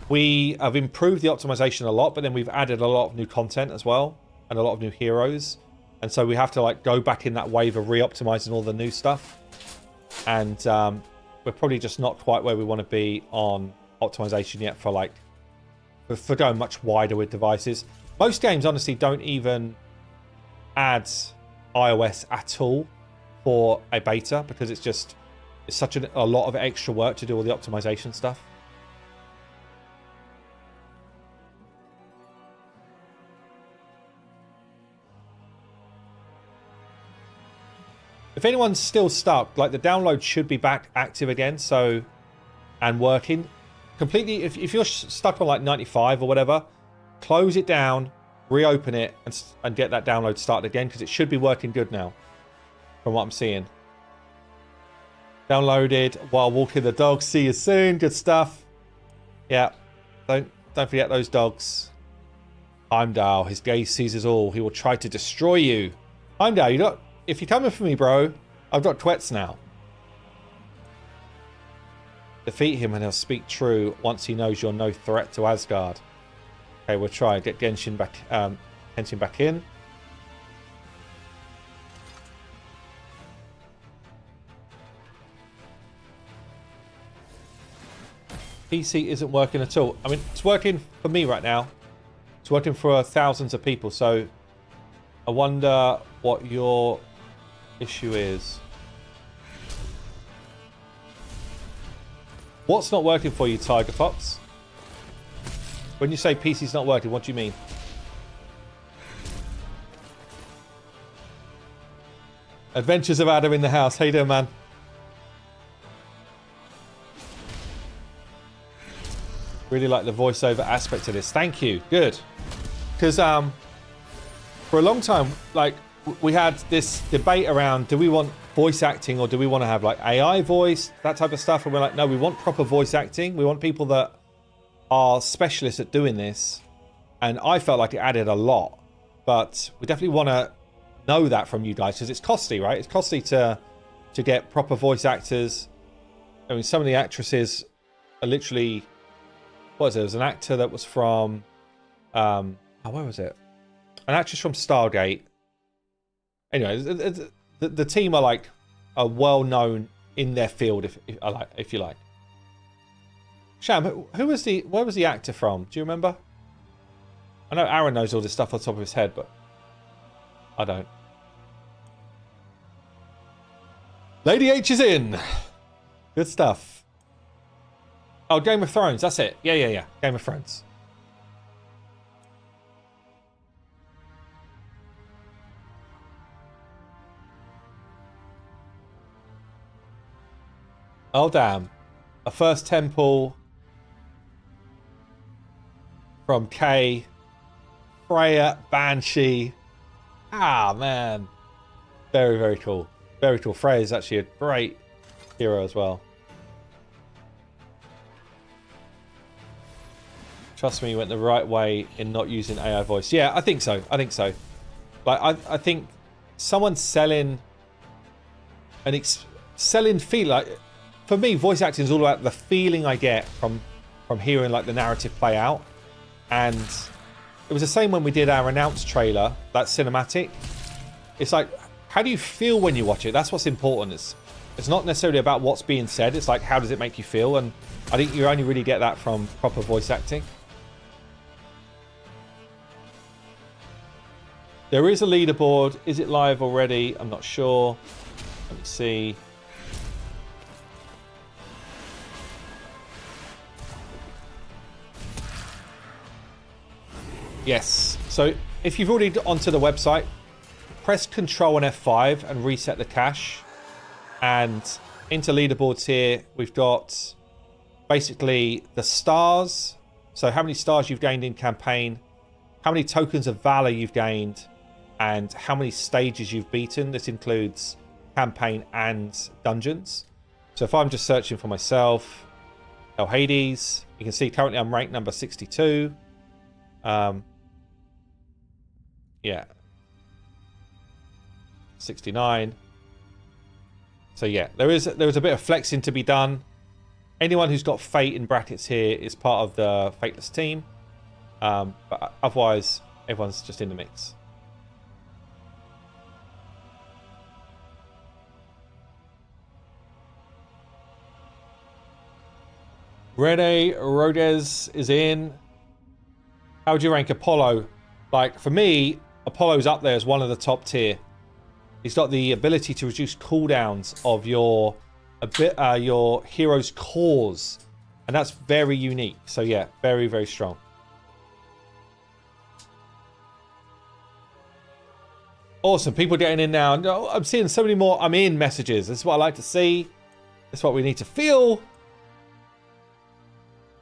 we have improved the optimization a lot, but then we've added a lot of new content as well, and a lot of new heroes. And so we have to like go back in that wave of re-optimizing all the new stuff. And we're probably just not quite where we want to be on optimization yet for like... for going much wider with devices. Most games, honestly, don't even add iOS at all for a beta, because it's just... it's such a lot of extra work to do all the optimization stuff. If anyone's still stuck, like the download should be back active again, so, and working completely. If you're stuck on like 95 or whatever, close it down, reopen it, and get that download started again, because it should be working good now, from what I'm seeing. Downloaded while walking the dog. See you soon. Good stuff. Yeah, don't forget those dogs. Heimdall, his gaze sees us all. He will try to destroy you. Heimdall, you don't. If you're coming for me, bro, I've got twets now. Defeat him and he'll speak true once he knows you're no threat to Asgard. Okay, we'll try. Get Genshin back in. PC isn't working at all. I mean, it's working for me right now. It's working for thousands of people, so I wonder what your issue is. What's not working for you, Tiger Fox? When you say PC's not working, what do you mean? Adventures of Adam in the house. How you doing, man? Really like the voiceover aspect of this. Thank you. Good. Because for a long time, like, we had this debate around, do we want voice acting or do we want to have like AI voice, that type of stuff? And we're like, no, we want proper voice acting. We want people that are specialists at doing this. And I felt like it added a lot. But we definitely want to know that from you guys, because it's costly, right? It's costly to get proper voice actors. I mean, some of the actresses are literally... what was it? There was an actor that was from... where was it? An actress from Stargate. Anyway, the team are like well known in their field, if you like. Sham, where was the actor from? Do you remember? I know Aaron knows all this stuff on top of his head, but I don't. Lady H is in. Good stuff. Oh, Game of Thrones. That's it. Yeah. Game of Thrones. Oh, damn. A first temple from Kay. Freya, Banshee. Ah, man. Very, very cool. Very cool. Freya is actually a great hero as well. Trust me, you went the right way in not using AI voice. Yeah, I think so. Like, I think someone selling feel like... For me, voice acting is all about the feeling I get from hearing like the narrative play out. And it was the same when we did our announced trailer, that cinematic. It's like, how do you feel when you watch it? That's what's important. It's It's not necessarily about what's being said. It's like, how does it make you feel? And I think you only really get that from proper voice acting. There is a leaderboard. Is it live already? I'm not sure. Let me see. Yes. So if you've already onto the website, press Control and F5 and reset the cache. And into leaderboards here, we've got basically the stars. So how many stars you've gained in campaign, how many tokens of valor you've gained, and how many stages you've beaten. This includes campaign and dungeons. So if I'm just searching for myself, El Hades, you can see currently I'm ranked number 62. Yeah. 69. So yeah, there is a bit of flexing to be done. Anyone who's got Fate in brackets here is part of the Fateless team. But otherwise, everyone's just in the mix. Rene Rodez is in. How would you rank Apollo? Like, for me, Apollo's up there as one of the top tier. He's got the ability to reduce cooldowns of your hero's cores. And that's very unique. So yeah, very, very strong. Awesome. People getting in now. No, I'm seeing so many more I'm in messages. This is what I like to see. This is what we need to feel.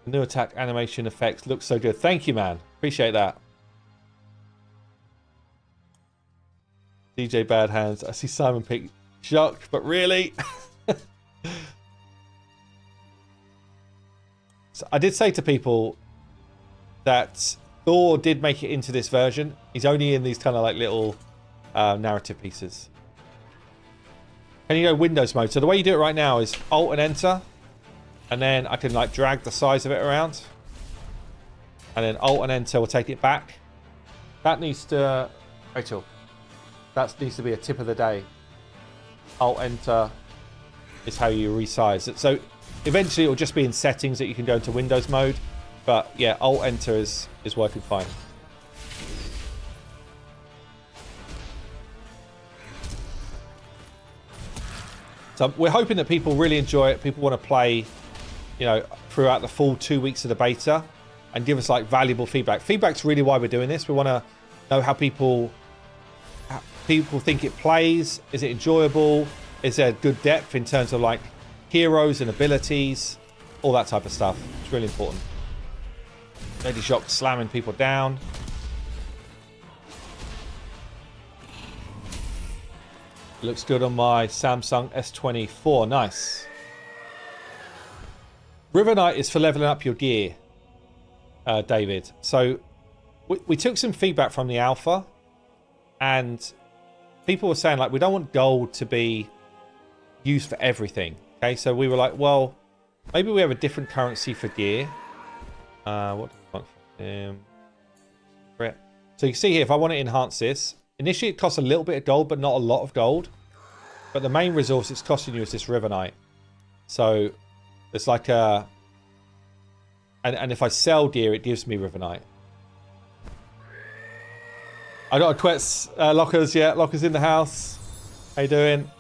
The new attack animation effects look so good. Thank you, man. Appreciate that. DJ Bad Hands. I see Simon Peak shocked, but really? So I did say to people that Thor did make it into this version. He's only in these kind of like little narrative pieces. Can you go Windows mode? So the way you do it right now is Alt and Enter. And then I can like drag the size of it around. And then Alt and Enter will take it back. That needs to... Rachel. That needs to be a tip of the day. Alt Enter is how you resize it. So eventually it will just be in settings that you can go into Windows mode. But yeah, Alt Enter is working fine. So we're hoping that people really enjoy it. People want to play, you know, throughout the full 2 weeks of the beta and give us like valuable feedback. Feedback's really why we're doing this. We want to know how people think it plays. Is it enjoyable? Is there good depth in terms of like heroes and abilities? All that type of stuff. It's really important. Lady Shock slamming people down. Looks good on my Samsung S24. Nice. River Knight is for leveling up your gear, David. So we took some feedback from the alpha, and people were saying like we don't want gold to be used for everything. Okay, so we were like, well, maybe we have a different currency for gear. What do we want for him? So you can see here, if I want to enhance this, initially it costs a little bit of gold, but not a lot of gold. But the main resource it's costing you is this River Knight. So it's like a... And if I sell gear, it gives me River Knight. I got a Quetz Lockers, yeah. Lockers in the house. How you doing?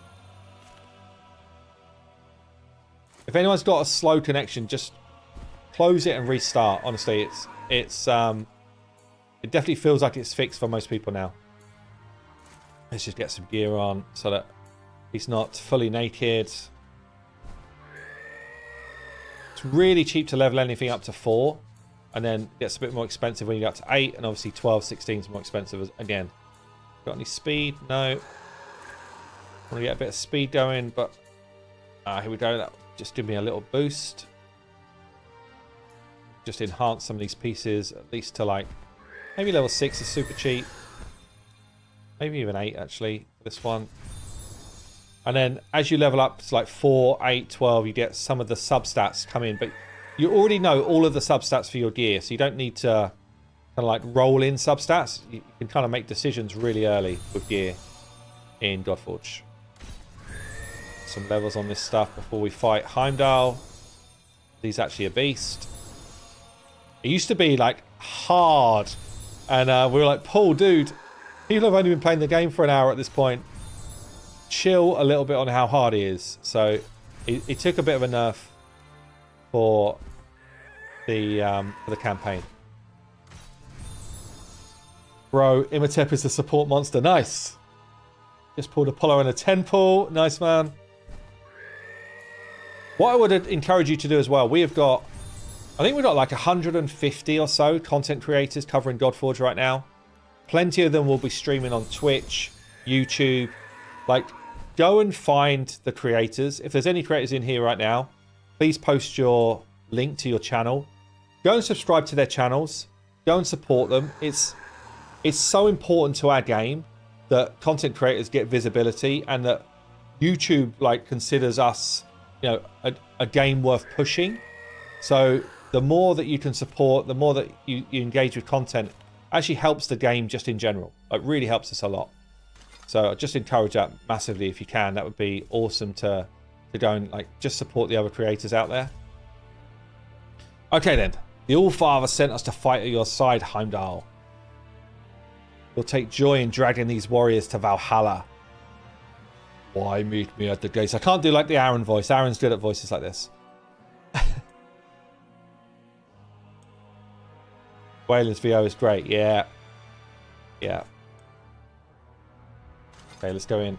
If anyone's got a slow connection, just close it and restart. Honestly, it definitely feels like it's fixed for most people now. Let's just get some gear on so that he's not fully naked. It's really cheap to level anything up to 4. And then it gets a bit more expensive when you get up to 8. And obviously 12, 16 is more expensive again. Got any speed? No. Want to get a bit of speed going, but... here we go. That just give me a little boost. Just enhance some of these pieces, at least to like... Maybe level 6 is super cheap. Maybe even 8, actually, for this one. And then as you level up to like 4, 8, 12, you get some of the substats come in. But you already know all of the substats for your gear, so you don't need to kind of like roll in substats. You can kind of make decisions really early with gear in Godforge. some levels on this stuff before we fight Heimdall. He's actually a beast. It used to be like hard, and we were like, Paul, dude, people have only been playing the game for an hour at this point. Chill a little bit on how hard he is. So he took a bit of a nerf for the campaign. Bro, Imhotep is the support monster. Nice. Just pulled Apollo in a 10 pull. Nice, man. What I would encourage you to do as well, we have got, I think we've got like 150 or so content creators covering Godforge right now. Plenty of them will be streaming on Twitch, YouTube. Like, go and find the creators. If there's any creators in here right now, please post your link to your channel. Go and subscribe to their channels. Go and support them. It's so important to our game that content creators get visibility, and that YouTube like considers us, you know, a game worth pushing. So the more that you can support, the more that you engage with content, actually helps the game just in general. It really helps us a lot. So I just encourage that massively if you can. That would be awesome to go and like just support the other creators out there. Okay then. The All-Father sent us to fight at your side, Heimdall. You'll take joy in dragging these warriors to Valhalla. Why meet me at the gates? I can't do like the Aaron voice. Aaron's good at voices like this. Wayland's VO is great. Yeah. Yeah. Okay, let's go in.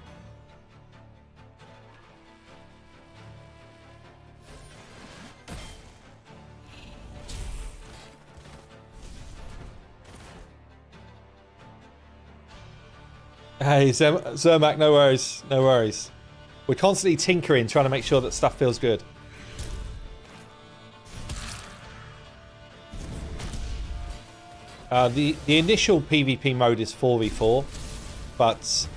Hey, Zermac, no worries. No worries. We're constantly tinkering, trying to make sure that stuff feels good. The initial PvP mode is 4v4, but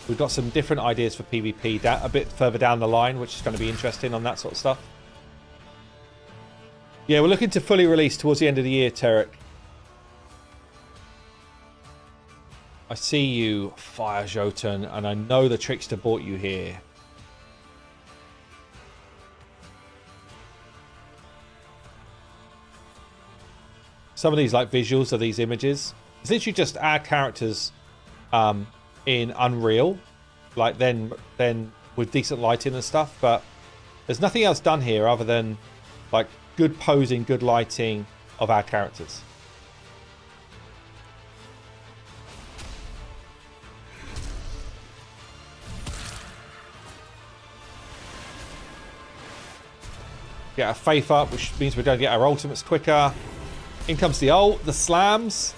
we've got some different ideas for PvP a bit further down the line, which is going to be interesting on that sort of stuff. Yeah, we're looking to fully release towards the end of the year, Tarek. I see you, Fire Jotun, and I know the trickster brought you here. Some of these like visuals of these images, it's literally just our characters in Unreal, like then with decent lighting and stuff, but there's nothing else done here other than like good posing, good lighting of our characters. Get our faith up, which means we're going to get our ultimates quicker. In comes the ult, the slams.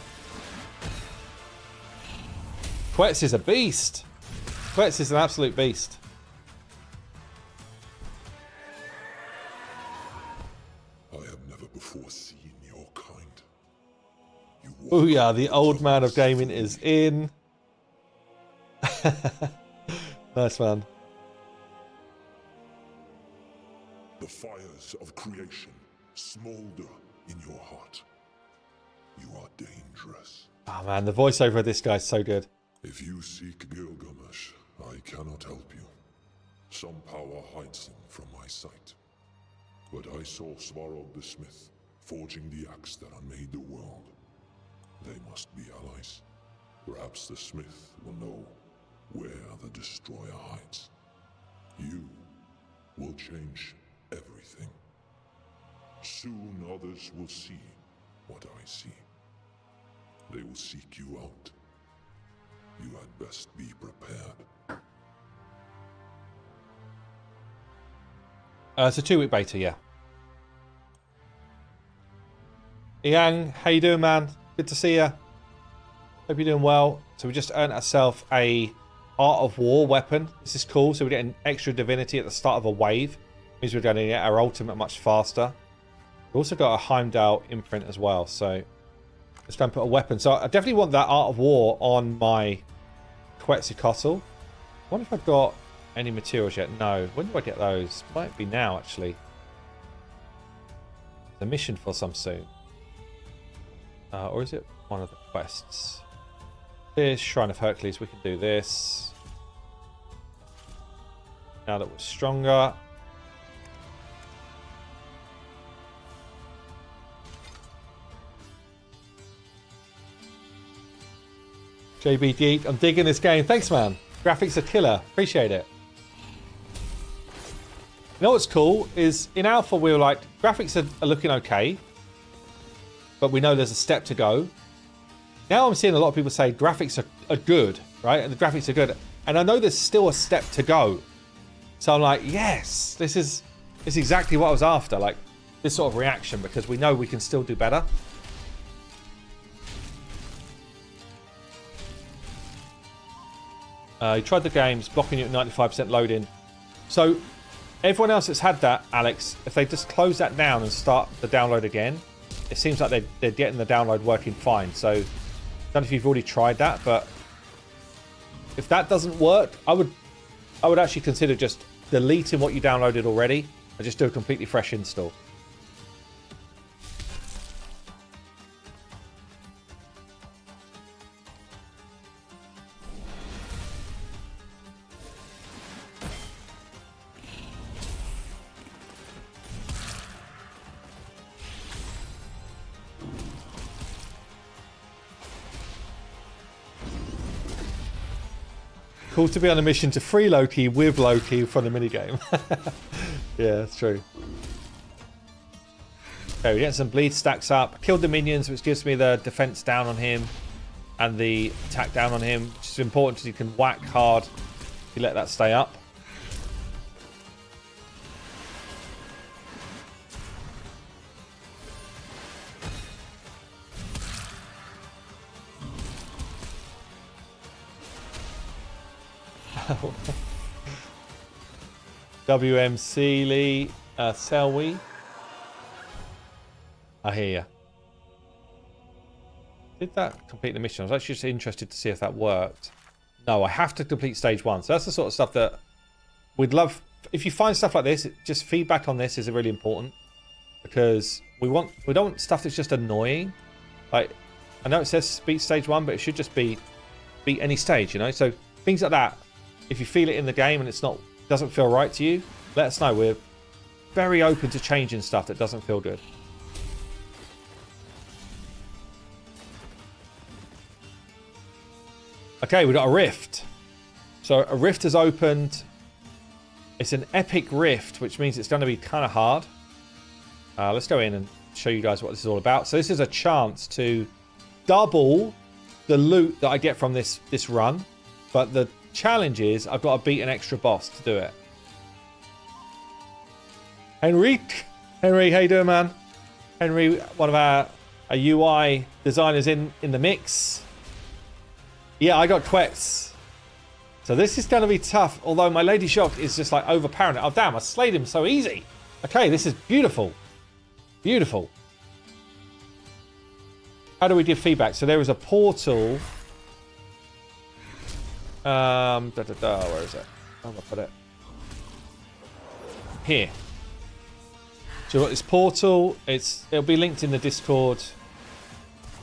Quetz is a beast. Quetz is an absolute beast. I have never before seen your kind. Oh yeah, the old man of gaming is in. Nice, man. The fires of creation smolder in your heart. You are dangerous. Oh man, the voiceover of this guy is so good. If you seek Gilgamesh, I cannot help you. Some power hides him from my sight. But I saw Svarog the Smith forging the axe that unmade the world. They must be allies. Perhaps the Smith will know where the Destroyer hides. You will change everything. Soon others will see what I see. They will seek you out. You had best be prepared. It's a 2-week beta, yeah. Yang, how you doing, man? Good to see you. Hope you're doing well. So we just earned ourselves a Art of War weapon. This is cool. So we're getting extra divinity at the start of a wave. Means we're going to get our ultimate much faster. We've also got a Heimdall imprint as well. So let's go and put a weapon. So I definitely want that Art of War on my Quetzalcoatl. I wonder if I've got any materials yet. No. When do I get those? Might be now, actually. The mission for some soon. Or is it one of the quests? This Shrine of Hercules. We can do this. Now that we're stronger. JBD, I'm digging this game. Thanks, man. Graphics are killer. Appreciate it. You know what's cool is in Alpha we were like, graphics are looking okay, but we know there's a step to go. Now I'm seeing a lot of people say graphics are good, right? And the graphics are good. And I know there's still a step to go. So I'm like, yes, this is exactly what I was after. Like this sort of reaction, because we know we can still do better. You tried the games, blocking you at 95% loading. So everyone else that's had that, Alex, if they just close that down and start the download again, it seems like they're getting the download working fine. So I don't know if you've already tried that, but if that doesn't work, I would actually consider just deleting what you downloaded already and just do a completely fresh install. Cool to be on a mission to free Loki with Loki from the minigame. Yeah, that's true. Okay, we get some bleed stacks up. Killed the minions, which gives me the defense down on him and the attack down on him, which is important because you can whack hard if you let that stay up. WMC Lee, Selby. I hear you. Did that complete the mission? I was actually just interested to see if that worked. No, I have to complete stage 1. So that's the sort of stuff that we'd love. If you find stuff like this, just feedback on this is really important, because we don't want stuff that's just annoying. Like, I know it says beat stage 1, but it should just be beat any stage, you know? So things like that. If you feel it in the game and doesn't feel right to you, let us know. We're very open to changing stuff that doesn't feel good. Okay, we've got a rift. So a rift has opened. It's an epic rift, which means it's going to be kind of hard. Let's go in and show you guys what this is all about. So this is a chance to double the loot that I get from this run, but the challenge is I've got to beat an extra boss to do it. Henry, how you doing, man? Henry, one of our UI designers in the mix. Yeah, I got Quets. So this is going to be tough, although my Lady Shock is just like overpowering it. Oh, damn, I slayed him so easy. Okay, this is beautiful. Beautiful. How do we give feedback? So there is a portal. Where is it? How do I put it? Here. So we've got this portal. It'll be linked in the Discord.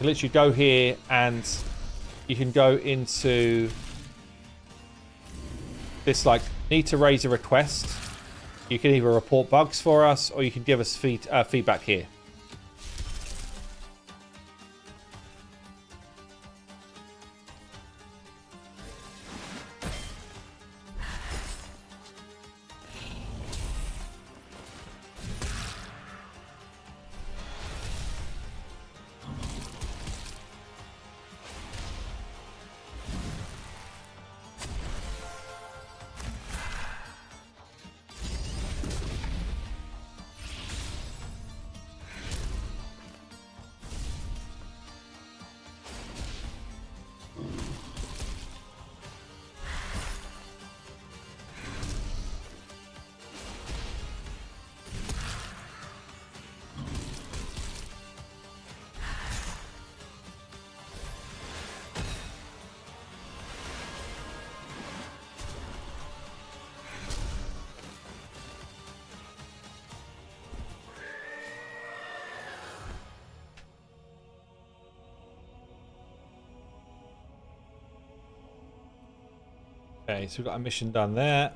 You literally go here and you can go into this, like, need to raise a request. You can either report bugs for us or you can give us feedback here. Okay, so we've got a mission done there.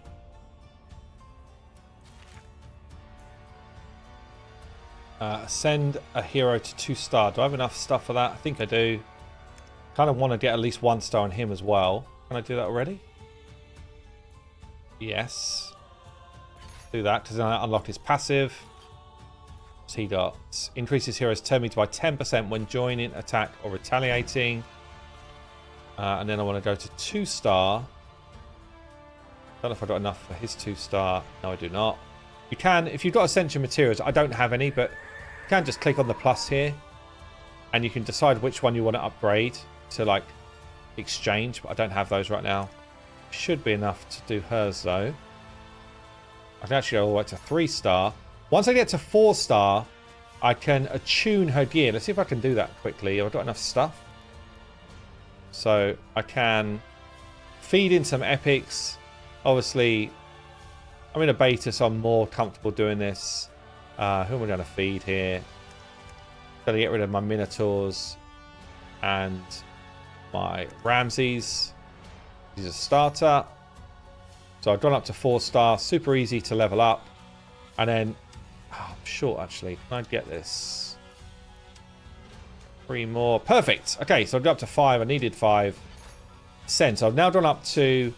Send a hero to 2-star. Do I have enough stuff for that? I think I do. Kind of want to get at least 1 star on him as well. Can I do that already? Yes. Do that because then I unlock his passive. What's he got? Increases hero's turn meter by 10% when joining, attack, or retaliating. And then I want to go to 2-star. Don't know if I've got enough for his 2-star. No, I do not. You can, if you've got Ascension materials, I don't have any, but you can just click on the plus here. And you can decide which one you want to upgrade to, like, exchange. But I don't have those right now. Should be enough to do hers, though. I can actually go all the way to 3-star. Once I get to 4-star, I can attune her gear. Let's see if I can do that quickly. Have I got enough stuff? So I can feed in some epics. Obviously, I'm in a beta, so I'm more comfortable doing this. Who am I going to feed here? Going to get rid of my Minotaurs and my Ramses. He's a starter. So I've gone up to 4-star. Super easy to level up. And then, I'm short actually. Can I get this? 3 more. Perfect. Okay, so I've got up to 5. I needed 5. Send. So I've now gone up to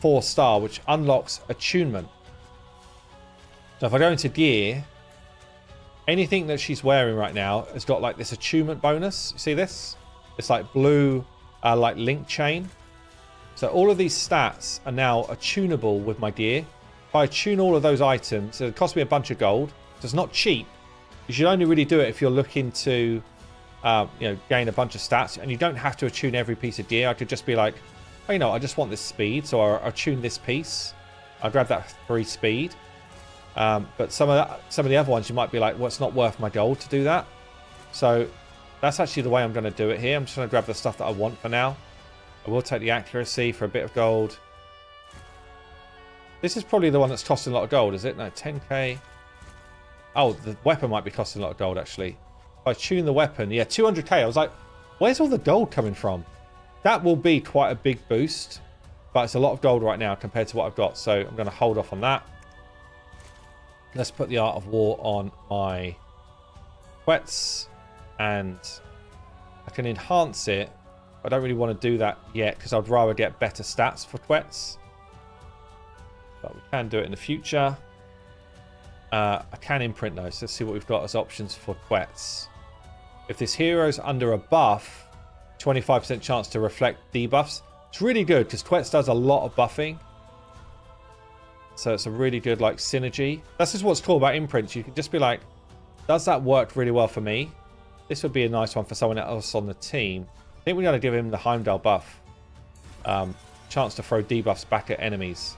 4-star, which unlocks attunement. So if I go into gear, anything that she's wearing right now has got like this attunement bonus. You see this? It's like blue, like link chain. So all of these stats are now attunable with my gear. If I attune all of those items, it costs me a bunch of gold. So it's not cheap. You should only really do it if you're looking to, gain a bunch of stats. And you don't have to attune every piece of gear. I could just be like, oh, I just want this speed, so I'll attune this piece. I'll grab that 3 speed. But some of the other ones, you might be like, well, it's not worth my gold to do that. So that's actually the way I'm going to do it here. I'm just going to grab the stuff that I want for now. I will take the accuracy for a bit of gold. This is probably the one that's costing a lot of gold, is it? No, 10k. Oh, the weapon might be costing a lot of gold, actually. If I tune the weapon, yeah, 200k. I was like, where's all the gold coming from? That will be quite a big boost. But it's a lot of gold right now compared to what I've got. So I'm going to hold off on that. Let's put the Art of War on my Quets. And I can enhance it. I don't really want to do that yet because I'd rather get better stats for Quets. But we can do it in the future. I can imprint those. Let's see what we've got as options for Quets. If this hero's under a buff, 25% chance to reflect debuffs. It's really good because Quets does a lot of buffing. So it's a really good like synergy. That's just what's cool about imprints. You can just be like, does that work really well for me? This would be a nice one for someone else on the team. I think we're going to give him the Heimdall buff. Chance to throw debuffs back at enemies.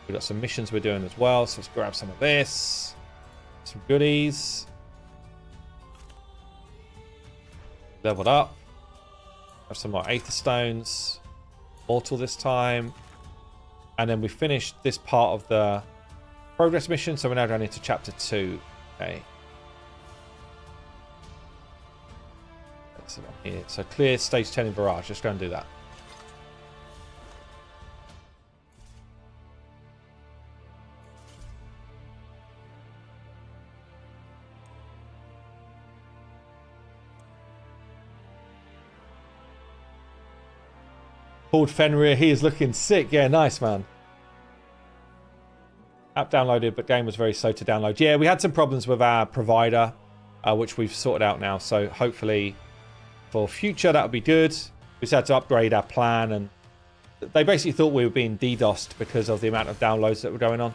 We've got some missions we're doing as well. So let's grab some of this. Some goodies. Leveled up. Have some more Aether Stones. Mortal this time. And then we finished this part of the progress mission. So we're now going into chapter 2. Okay. Here. So clear stage 10 in Barrage. Let's go and do that. Called Fenrir. He is looking sick. Yeah, nice, man. App downloaded, but game was very slow to download. Yeah, we had some problems with our provider, which we've sorted out now. So hopefully for future, that'll be good. We just had to upgrade our plan, and they basically thought we were being DDoSed because of the amount of downloads that were going on.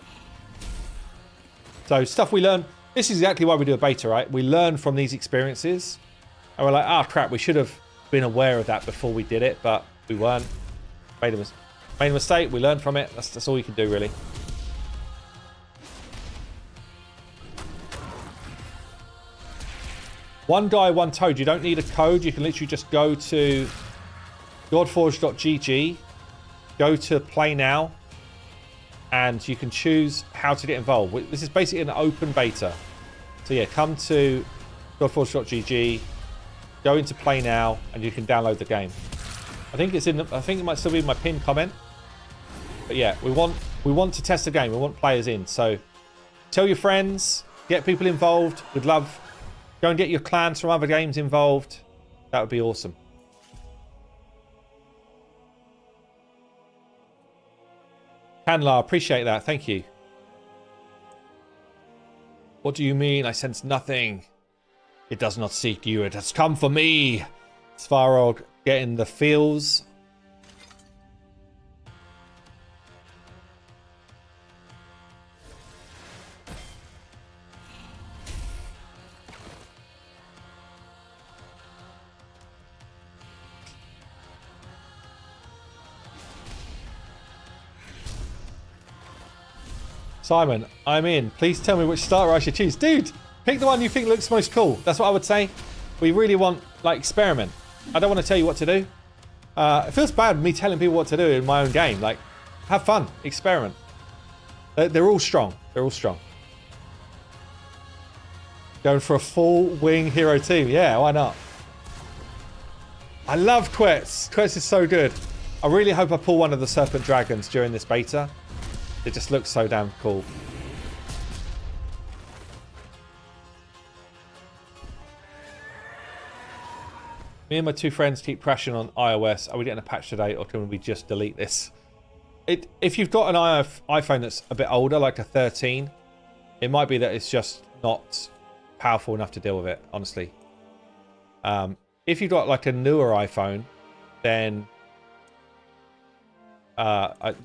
So stuff we learn. This is exactly why we do a beta, right? We learn from these experiences, and we're like, ah, crap, we should have been aware of that before we did it, but we weren't. Made a mistake. We learned from it. That's all you can do, really. One guy, one toad. You don't need a code. You can literally just go to Godforge.gg, go to play now, and you can choose how to get involved. This is basically an open beta. So yeah, come to Godforge.gg, go into play now, and you can download the game. I think it might still be in my pinned comment. But yeah, we want to test the game. We want players in. So tell your friends, get people involved. We'd love Go and get your clans from other games involved. That would be awesome. Canlar, appreciate that. Thank you. What do you mean? I sense nothing. It does not seek you. It has come for me. Svarog getting the feels. Simon, I'm in. Please tell me which starter I should choose. Dude, pick the one you think looks most cool. That's what I would say. We really want, like, experiment. I don't want to tell you what to do. It feels bad me telling people what to do in my own game. Like, have fun. Experiment. They're all strong. They're all strong. Going for a full wing hero team. Yeah, why not? I love Quetz. Quetz is so good. I really hope I pull one of the Serpent Dragons during this beta. It just looks so damn cool. Me and my two friends keep crashing on iOS. Are we getting a patch today, or can we just delete this? If you've got an iPhone that's a bit older, like a 13, it might be that it's just not powerful enough to deal with it, honestly. If you've got like a newer iPhone, then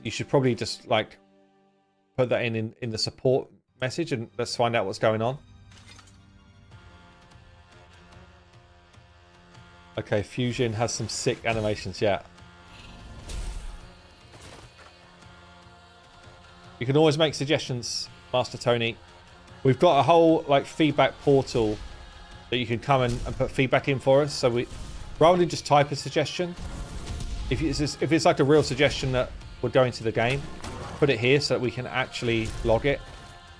you should probably just like put that in the support message and let's find out what's going on. Okay, Fusion has some sick animations, yeah. You can always make suggestions, Master Tony. We've got a whole like feedback portal that you can come and put feedback in for us. So we, rather than just type a suggestion, if it's like a real suggestion that would go into the game, put it here so that we can actually log it,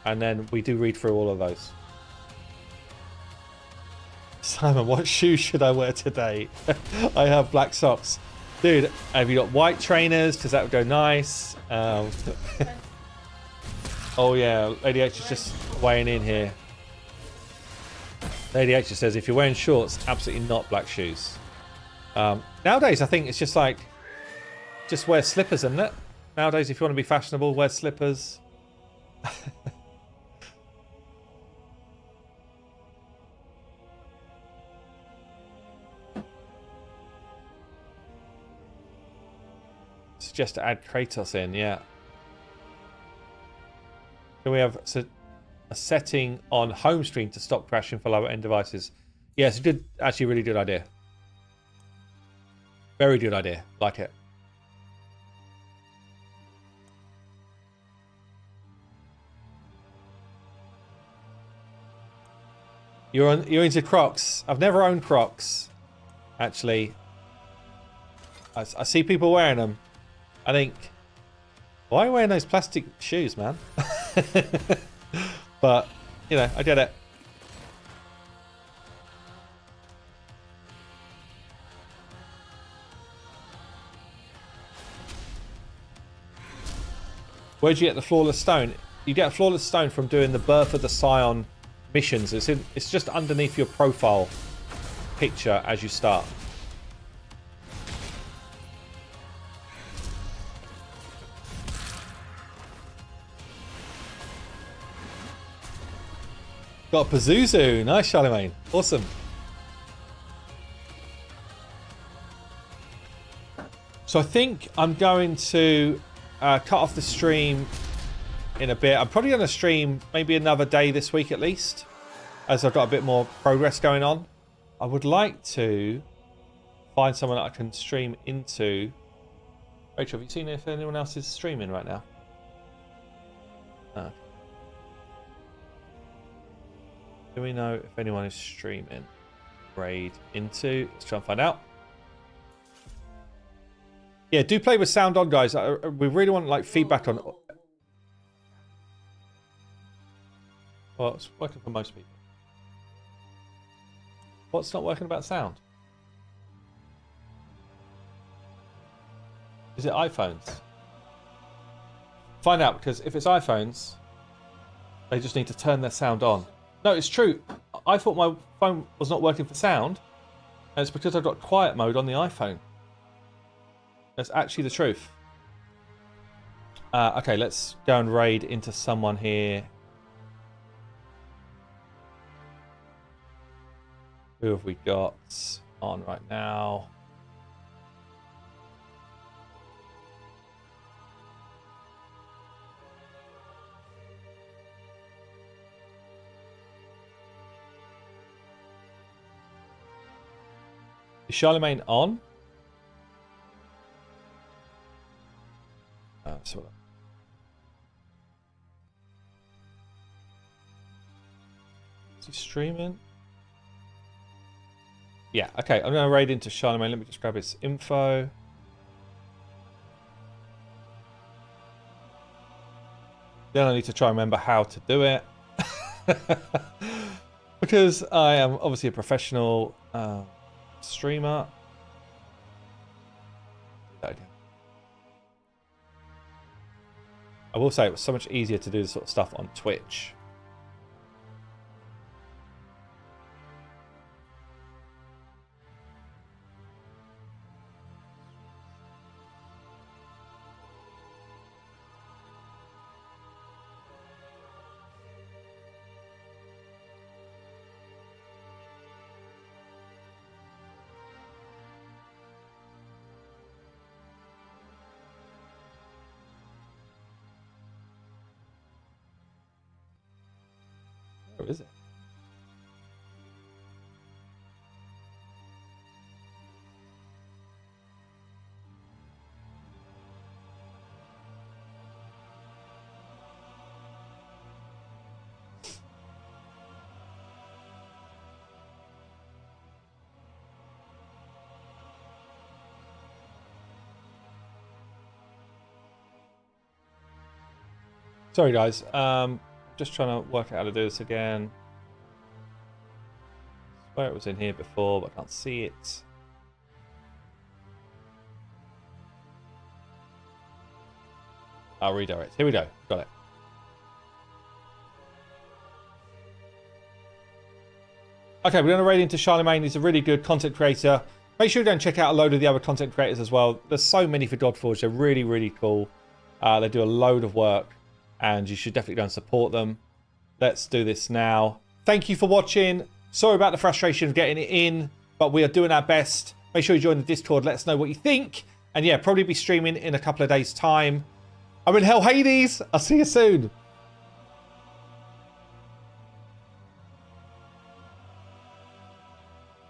and then we do read through all of those. Simon, what shoes should I wear today? I have black socks. Dude, have you got white trainers? Because that would go nice. Oh yeah, Lady H is just weighing in here. Lady H says, if you're wearing shorts, absolutely not black shoes. Nowadays, I think it's just like, just wear slippers, isn't it? Nowadays, if you want to be fashionable, wear slippers. Suggest to add Kratos in, yeah. Can we have a setting on home screen to stop crashing for lower end devices? Yeah, it's a good, actually really good idea. Very good idea. Like it. You're into Crocs. I've never owned Crocs, actually. I see people wearing them. I think, why are you wearing those plastic shoes, man? But, you know, I get it. Where'd you get the Flawless Stone? You get a Flawless Stone from doing the Birth of the Scion missions. It's just underneath your profile picture as you start. Got Pazuzu. Nice, Charlemagne. Awesome. So I think I'm going to cut off the stream in a bit. I'm probably going to stream maybe another day this week at least, as I've got a bit more progress going on. I would like to find someone that I can stream into. Rachel, have you seen if anyone else is streaming right now? No. Do we know if anyone is streaming? Raid into. Let's try and find out. Yeah, do play with sound on, guys. We really want like feedback on. Well, it's working for most people. What's not working about sound? Is it iPhones? Find out, because if it's iPhones, they just need to turn their sound on. No, it's true. I thought my phone was not working for sound, and it's because I've got quiet mode on the iPhone. That's actually the truth. Okay, let's go and raid into someone here. Who have we got on right now? Is Charlemagne on? So is he streaming? Yeah, okay. I'm going to raid into Charlemagne. Let me just grab his info. Then I need to try and remember how to do it. Because I am obviously a professional streamer. I will say it was so much easier to do this sort of stuff on Twitch. Where is it? Sorry guys, just trying to work out how to do this again. I swear it was in here before, but I can't see it. I'll redirect. Here we go. Got it. Okay, we're going to raid into Charlemagne. He's a really good content creator. Make sure you go and check out a load of the other content creators as well. There's so many for Godforge. They're really, really cool. They do a load of work, and you should definitely go and support them. Let's do this now. Thank you for watching. Sorry about the frustration of getting it in, but we are doing our best. Make sure you join the Discord. Let us know what you think. And yeah, probably be streaming in a couple of days' time. I'm in Hell Hades. I'll see you soon.